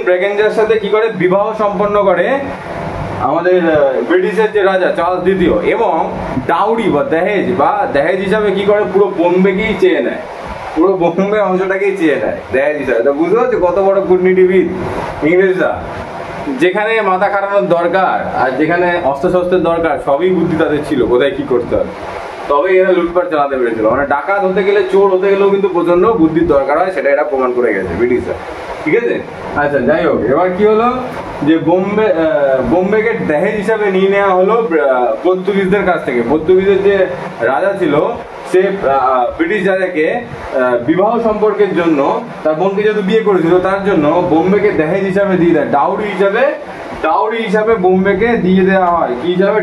ব্রেগেঞ্জার সাথে কি করে? বিবাহ সম্পন্ন করে আমাদের ব্রিটিশের যে রাজা চার্লস দ্বিতীয়, এবং ডাউরি বা দহেজ হিসাবে কি করে? পুরো বোম্বেকেই চেয়ে নেয়, পুরো বোম্বে অংশটাকেই চেয়ে নেয় দহেজ হিসাবে। তো বুঝতে পারছো কত বড় কূটনীতিবিদ ইংরেজরা। যেখানে মাথা খাটানোর দরকার আর যেখানে অস্ত্র শস্ত্রের দরকার সবই বুদ্ধি তাদের ছিল, কোথায় কি করতে হবে। তবে এরা লুটপাট চালাতে পেরেছিল। মানে ডাকাত হতে গেলে, চোর হতে গেলেও কিন্তু প্রচন্ড বুদ্ধির দরকার হয়, সেটা এরা প্রমাণ করে গেছে ব্রিটিশরা, ঠিক আছে। আচ্ছা, যাই হোক, এবার কি হলো যে বোম্বেকে দহেজ হিসাবে নিয়ে নেওয়া হলো পর্তুগিজদের কাছ থেকে। পর্তুগিজের যে রাজা ছিল সে ব্রিটিশ রাজাকে বিবাহ সম্পর্কের জন্য, তার বোনকে যেহেতু বিয়ে করেছিল তার জন্য বোম্বেকে দহেজ হিসাবে দিয়ে দেয়, ডাউরি হিসাবে বোম্বেকে দিয়ে দেওয়া হয়। কি হিসাবে?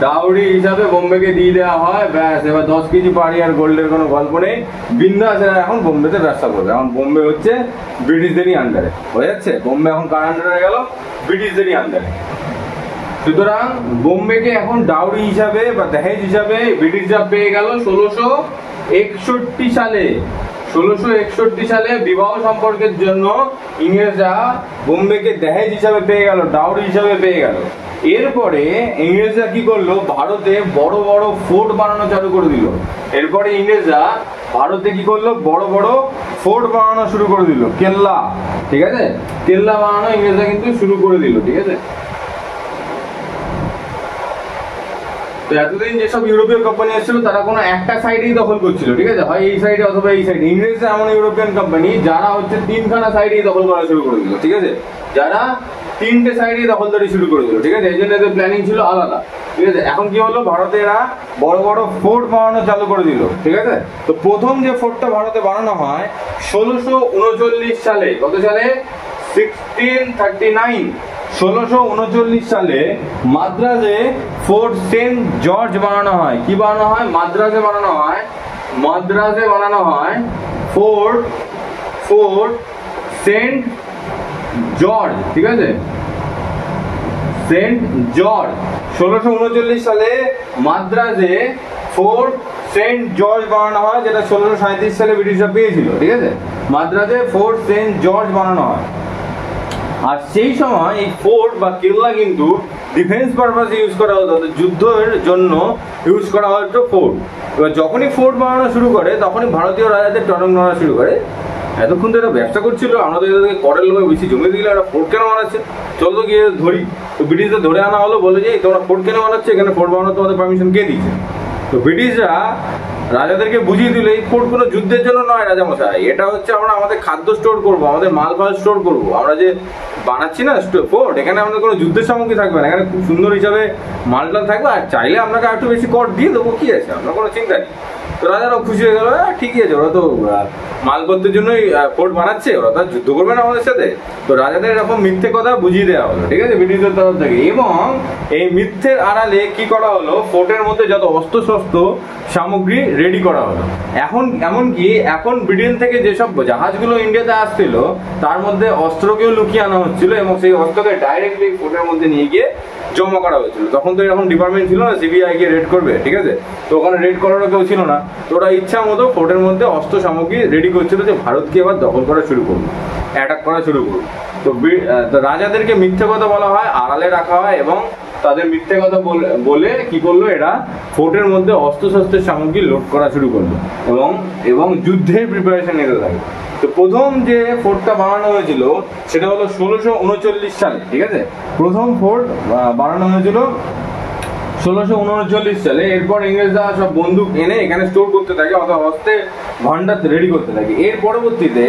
ডাউরি হিসাবে বোম্বেকে দিয়ে দেওয়া হয়। ব্যাস, এবার 10 কেজি পাড়ি আর গোল্ডের কোনো গল্প নেই। বিন্দাস এখন বোম্বেতে ব্যবসা করবে। এখন বোম্বে হচ্ছে ব্রিটিশদেরই আন্ডারে, হয়ে যাচ্ছে। বোম্বে এখন কার আন্ডারে গেল? ব্রিটিশদেরই আন্ডারে। সুতরাং বোম্বেকে এখন ডাউরি হিসাবে বা দহেজ হিসাবে ব্রিটিশরা পেয়ে গেল 1661 সালে। 1661 সালে বিবাহ সম্পর্কের জন্য ইংরেজরা বোম্বেকে দহেজ হিসাবে পেয়ে গেল, ডাউরি হিসাবে পেয়ে গেল। এরপরে ইংরেজরা কি করলো? ভারতে বড় বড় ফোর্ট বানানো চালু করে দিল। এরপরে ইংরেজরা ভারতে কি করলো? বড় বড় ফোর্ট বানানো শুরু করে দিল, কেল্লা, ঠিক আছে। কেল্লা বানানো ইংরেজরা কিন্তু শুরু করে দিল, ঠিক আছে। তো এতদিন যেসব ইউরোপীয় কোম্পানি এসেছিল তারা কোনো একটা সাইডেই দখল করছিল, ঠিক আছে, হয় এই সাইডে অথবা এই সাইডে। ইংরেজরা এমন ইউরোপিয়ান কোম্পানি যারা হচ্ছে 3খানা সাইডেই দখল করা শুরু করে দিল, ঠিক আছে, যারা 3টে সাইডেই দখলদারি শুরু করে দিল, ঠিক আছে। এই জন্য এদের প্ল্যানিং ছিল আলাদা, ঠিক আছে। এখন কি হলো? ভারতে এরা বড় বড় ফোর্ট বানানো চালু করে দিল, ঠিক আছে। তো প্রথম যে ফোর্টটা ভারতে বানানো হয় 1639 সালে। কত সালে? 1639। 1639 সালে মাদ্রাজে ফোর্ট সেন্ট জর্জ বানানো হয়। কি বানানো হয়? মাদ্রাজে বানানো হয় ফোর্ট সেন্ট জর্জ, ঠিক আছে, সেন্ট জর্জ। 1639 সালে মাদ্রাজে ফোর্ট সেন্ট জর্জ বানানো হয়, যেটা 1637 সালে ব্রিটিশরা পেয়েছিল, ঠিক আছে। মাদ্রাজে ফোর্ট সেন্ট জর্জ বানানো হয়। আর সেই সময় এই ফোর্ট বা কেল্লা কিন্তু ডিফেন্স পারপাসে ইউজ করা হতো, যুদ্ধের জন্য ইউজ করা হতো ফোর্ট। এবার যখনই ফোর্ট বানানো শুরু করে তখনই ভারতীয় রাজাদের টনক নড়া শুরু করে। এতক্ষণ তো এরা ব্যবসা করছিল, আমাদের এদেরকে করের লোভে বেশি জমি দিলে এরা ফোর্ট কেন বানাচ্ছে, চল তো গিয়ে ধরি। তো ব্রিটিশদের ধরে আনা হলো, বলে যে তোমরা ফোর্ট কেন বানাচ্ছে, এখানে ফোর্ট বানানোর তোমাদের পারমিশন কে দিচ্ছে? তো ব্রিটিশরা রাজাদেরকে বুঝিয়ে দিল এই ফোর্ট কোনো যুদ্ধের জন্য নয় রাজামশাই, এটা হচ্ছে আমরা আমাদের খাদ্য স্টোর করবো, আমাদের মাল ফাল স্টোর করবো। আমরা যে বানাচ্ছি না ফোর্ট, এখানে আমাদের কোনো যুদ্ধের সামগ্রী থাকবে না, এখানে খুব সুন্দর হিসাবে মালটাল থাকবে, আর চাইলে আপনাকে একটু বেশি কর দিয়ে দেবো, কি আছে, আপনার কোনো চিন্তা নেই। তো রাজারাও খুশি হয়ে গেল, ঠিকই আছে, ওরা তো মালপত্রের জন্যই ফোর্ট বানাচ্ছে, ওরা তো যুদ্ধ করবে না আমাদের সাথে। তো রাজাদের এরকম মিথ্যে কথা বুঝিয়ে দেওয়া হলো, ঠিক আছে, ব্রিটিশদের তরফ থেকে। এবং এই মিথ্যের আড়ালে কি করা হলো? ফোর্টের মধ্যে যত অস্ত্র শস্ত্র সামগ্রী রেডি করা হলো। এমনকি এখন ব্রিটেন থেকে যেসব জাহাজগুলো ইন্ডিয়াতে আসছিল তার মধ্যে অস্ত্রকেও লুকিয়ে আনা হচ্ছিল, এবং সেই অস্ত্রকে ডাইরেক্টলি ফোর্টের মধ্যে নিয়ে গিয়ে জমা করা হয়েছিল। তখন তো এরকম ডিপার্টমেন্ট ছিল না সিবিআই গিয়ে রেড করবে, ঠিক আছে, তো ওখানে রেড করারও কেউ ছিল না। তো ওরা ইচ্ছা মতো ফোর্টের মধ্যে অস্ত্র সামগ্রী রেডি করছিল যে ভারতকে এবার দখল করা শুরু করবো, অ্যাটাক করা শুরু করবো। তো রাজাদেরকে মিথ্যে কথা বলা হয়, আড়ালে রাখা হয়, এবং তাদের মিথ্যে কথা বলে কি করলো, এরা ফোর্টের মধ্যে অস্ত্র শস্ত্রের সামগ্রী লোড করা শুরু করলো এবং যুদ্ধের প্রিপারেশন নিতে থাকে। তো প্রথম যে ফোর্টটা বানানো হয়েছিল সেটা হলো 1639 সালে, ঠিক আছে। প্রথম ফোর্ট বানানো হয়েছিল 1639 সালে। এরপর ইংরেজরা সব বন্দুক এনে এখানে স্টোর করতে থাকে, অথবা হস্তে ভান্ডার রেডি করতে থাকে। এর পরবর্তীতে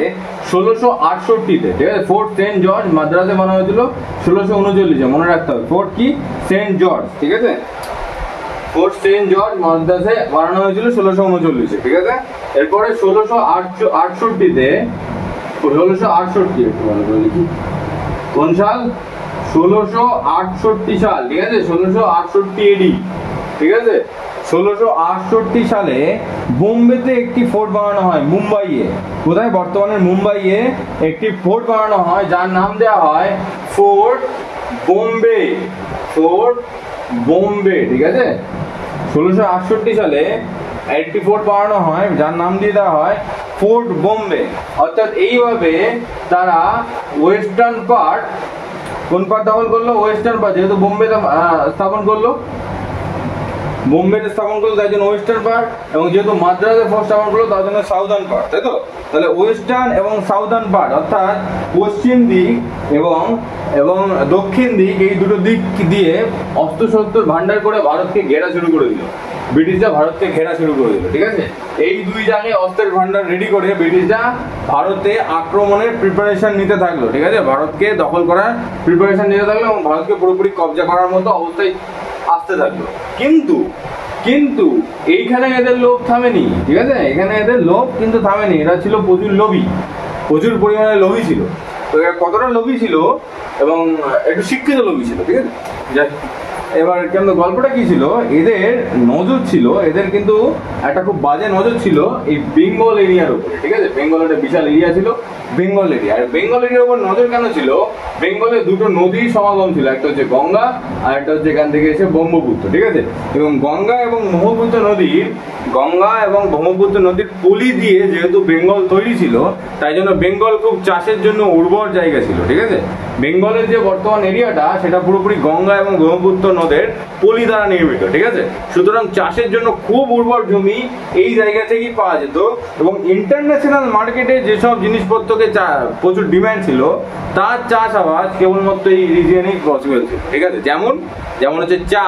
1668-তে, ঠিক আছে, ফোর্ট সেন্ট জর্জ মাদ্রাজে বানানো হয়েছিল 1639-এ, মনে রাখতে হবে। ফোর্ট কি? সেন্ট জর্জ, ঠিক আছে, ফোর্ট সেন্ট জর্জ মাদ্রাজে বানানো হয়েছিল 1639-এ, ঠিক আছে। এরপরে 1668-তে, 1668 একটু ভালো করে লিখি, কোন সাল? 1668 সাল, ঠিক আছে, 1668 এডি, ঠিক আছে। 1668 সালে বোম্বেতে একটি ফোর্ট বানানো হয়, মুম্বাইয়ে। কোথায়? বর্তমানে মুম্বাইয়ে একটি ফোর্ট বানানো হয় যার নাম দেওয়া হয় ফোর্ট বোম্বে, ফোর্ট বোম্বে, ঠিক আছে। 1668 সালে একটি ফোর্ট বানানো হয় যার নাম দিয়ে দেওয়া হয় ফোর্ট বোম্বে। অর্থাৎ এইভাবে তারা ওয়েস্টার্ন পার্ট, কোন পার্ট দখল করলো? ওয়েস্টার্ন পার্ট, যেহেতু বোম্বে স্থাপন করলো, বোম্বেতে স্থাপন করলো তাই জন্য ওয়েস্টার্ন পার্ট, এবং যেহেতু মাদ্রাসে ফোর্ট স্থাপন করলো তার জন্য সাউদার্ন পার্ট, তাই তো? তাহলে ওয়েস্টার্ন এবং সাউদার্ন পার্ট, অর্থাৎ পশ্চিম দিক এবং এবং দক্ষিণ দিক, এই দুটো দিক দিয়ে অস্ত্রশস্ত্র ভান্ডার করে ভারতকে ঘেরা শুরু করে দিল। ব্রিটিশরা ভারতকে ঘেরা শুরু করে দিল, ঠিক আছে। এই দুই জায়গায় অস্ত্রের ভান্ডার রেডি করে ব্রিটিশরা ভারতে আক্রমণের প্রিপারেশন নিতে থাকলো, ঠিক আছে। ভারতকে দখল করার প্রিপারেশন নিতে থাকলো এবং ভারতকে পুরোপুরি কবজা করার মতো অবস্থায় আসতে থাকলো। কিন্তু কিন্তু এইখানে এদের লোভ থামেনি, ঠিক আছে। এখানে এদের লোভ কিন্তু থামেনি, এরা ছিল প্রচুর লোভী, প্রচুর পরিমাণে লোভী ছিল। তো এরা কতটা লোভী ছিল এবং একটু শিক্ষিত লোভী ছিল, ঠিক আছে। এবার কেন গল্পটা কি ছিল, এদের নজর ছিল, এদের কিন্তু একটা খুব বাজে নজর ছিল এই বেঙ্গল এরিয়ার উপরে, ঠিক আছে। বেঙ্গল একটা বিশাল এরিয়া ছিল, বেঙ্গল এরিয়া। আর বেঙ্গল এরিয়ার উপর নজর কেন ছিল? বেঙ্গলে দুটো নদীর সমাগম ছিল, একটা হচ্ছে গঙ্গা আর একটা হচ্ছে এখান থেকে এসে ব্রহ্মপুত্র, ঠিক আছে। এবং গঙ্গা এবং ব্রহ্মপুত্র নদীর পলি দিয়ে যেহেতু বেঙ্গল তৈরি ছিল, তাই জন্য বেঙ্গল খুব চাষের জন্য উর্বর জায়গা ছিল, ঠিক আছে। বেঙ্গলের যে বর্তমান এরিয়াটা সেটা পুরোপুরি গঙ্গা এবং ব্রহ্মপুত্র নদের পলি দ্বারা নির্মিত, ঠিক আছে। সুতরাং চাষের জন্য খুব উর্বর জমি এই জায়গা থেকেই পাওয়া যেত, এবং ইন্টারন্যাশনাল মার্কেটে যেসব জিনিসপত্রকে প্রচুর ডিমান্ড ছিল তার চাষাবাদ কেবলমাত্র এই রিজিয়নেই পসিবল ছিল, ঠিক আছে। যেমন হচ্ছে চা,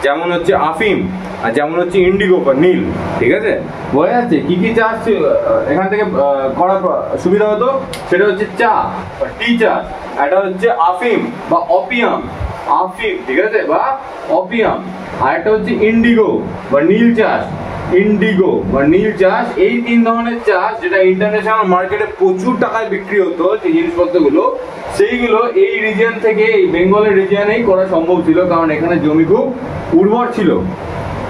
যেমন হচ্ছে আফিম, আর যেমন হচ্ছে ইন্ডিগো বা নীল, ঠিক আছে। বোঝা যাচ্ছে কি কি চাষ এখান থেকে করা সুবিধা হতো? সেটা হচ্ছে চা বা টি চাষ, এটা হচ্ছে আফিম বা অপিয়াম, আফিম, ঠিক আছে, বা অপিয়াম, আর একটা হচ্ছে ইন্ডিগো বা নীল চাষ, ইন্ডিগো বা নীল চাষ। এই তিন ধরনের চাষ যেটা ইন্টারন্যাশনাল মার্কেটে প্রচুর টাকায় বিক্রি হতো, যে জিনিসপত্রগুলো সেইগুলো এই রিজিয়ন থেকে, এই বেঙ্গলের রিজিয়নেই করা সম্ভব ছিল, কারণ এখানে জমি খুব উর্বর ছিল,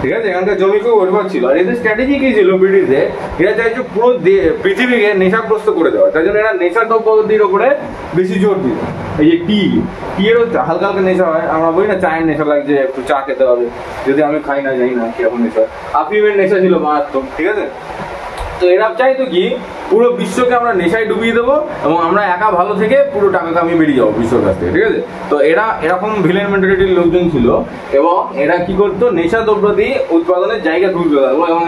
ঠিক আছে। এখানকার জমি খুব উর্বর ছিল। আর এদের স্ট্র্যাটেজি কি ছিল? ব্রিটিশদের এরা চাইছে পুরো পৃথিবীকে নেশাগ্রস্ত করে দেওয়া, তাই জন্য এরা নেশা দ্রব্যের উপরে বেশি জোর দিত। এই যে টি এরও হালকা হালকা নেশা হয়, আমরা বলি না চায়ের নেশা লাগছে, একটু চা খেতে হবে, যদি আমি খাই না জানি না কিরকম নেশা। আফিমের নেশা ছিল মারাত্মক, ঠিক আছে। তো এরা চাইতো কি পুরো বিশ্বকে আমরা নেশায় ডুবিয়ে দেবো এবং আমরা একা ভালো থেকে পুরো টাকা কামিয়ে বেরিয়ে যাবো বিশ্বর কাছ থেকে, ঠিক আছে। তো এরা এরকম ভিলেন মেন্টালিটির লোকজন ছিল, এবং এরা কি করতো? নেশা দ্রব্য দিয়ে উৎপাদনের জায়গা খুঁজতে থাকলো, এবং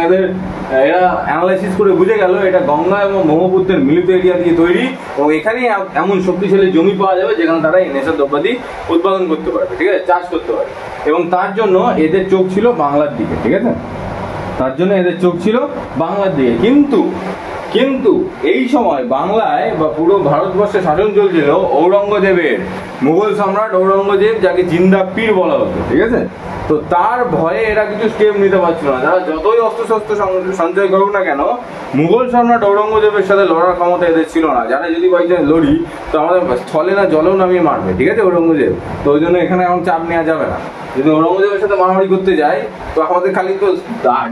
এরা অ্যানালাইসিস করে বুঝে গেল এটা গঙ্গা এবং ব্রহ্মপুত্রের মিলিত এরিয়া দিয়ে তৈরি, এবং এখানেই এমন শক্তিশালী জমি পাওয়া যাবে যেখানে তারা এই নেশা দ্রব্যাদি উৎপাদন করতে পারবে, ঠিক আছে, চাষ করতে পারবে। এবং তার জন্য এদের চোখ ছিল বাংলার দিকে, ঠিক আছে, তার জন্য এদের চোখ ছিল বাংলার দিকে। কিন্তু এই সময় বাংলায় বা পুরো ভারতবর্ষে শাসন চলছিল ঔরঙ্গজেবের, মুঘল সম্রাট ঔরঙ্গজেব, যাকে জিন্দা পীর বলা হতো, ঠিক আছে। তো তার ভয়ে এরা কিছু স্টেপ নিতে পারছিল না। যারা যতই অস্ত্রশস্ত্র সঞ্চয় করুক না কেন, মুঘল সম্রাট ঔরঙ্গজেবের সাথে লড়ার ক্ষমতা এদের ছিল না। যারা যদি বাই চান্স লড়ি তো আমাদের স্থলে না জলেও নামিয়ে মারবে, ঠিক আছে, ঔরঙ্গজেব। তো ওই জন্য এখানে এখন চাপ নেওয়া যাবে না। যদি ঔরঙ্গজেবের সাথে মারামারি করতে যায় তো আমাদের খালি তো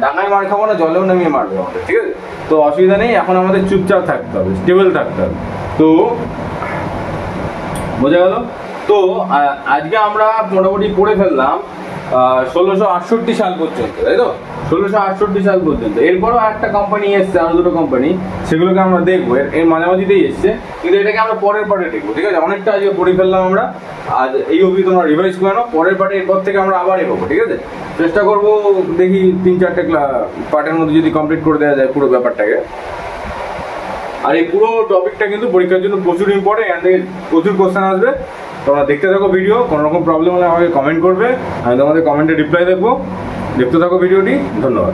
ডাঙায় মার খাবো না, জলেও নামিয়ে মারবে আমাদের, ঠিক আছে। তো অসুবিধা নেই, এখন আমাদের চুপচাপ থাকতে হবে, স্টেবল থাকতে হবে। তো বোঝা গেল? তো আজকে আমরা মোটামুটি পড়ে ফেললাম 1668 সাল পর্যন্ত, তাই তো? 1668 সাল পর্যন্ত। এরপরও একটা কোম্পানি এসছে, আরো দুটো কোম্পানি, সেগুলোকে আমরা দেখবো, এর মাঝামাঝিতেই এসছে, কিন্তু এটাকে আমরা পরের পার্টে দেখবো, ঠিক আছে। অনেকটা আজকে পড়ে ফেললাম আমরা, আজ এই অবধি তোমরা রিভাইজ করে নাও, পরের পার্টে এরপর থেকে আমরা আবার এগোবো, ঠিক আছে। চেষ্টা করবো, দেখি 3-4টে পার্টের মধ্যে যদি কমপ্লিট করে দেওয়া যায় পুরো ব্যাপারটাকে। আর এই পুরো টপিকটা কিন্তু পরীক্ষার জন্য প্রচুর ইম্পর্টেন্ট, এখান থেকে প্রচুর কোশ্চেন আসবে। তোমরা দেখতে থাকো ভিডিও, কোনো রকম প্রবলেম হলে আমাকে কমেন্ট করবে, আমি তোমাদের কমেন্টে রিপ্লাই দেখবো। দেখতে থাকো ভিডিওটি, ধন্যবাদ।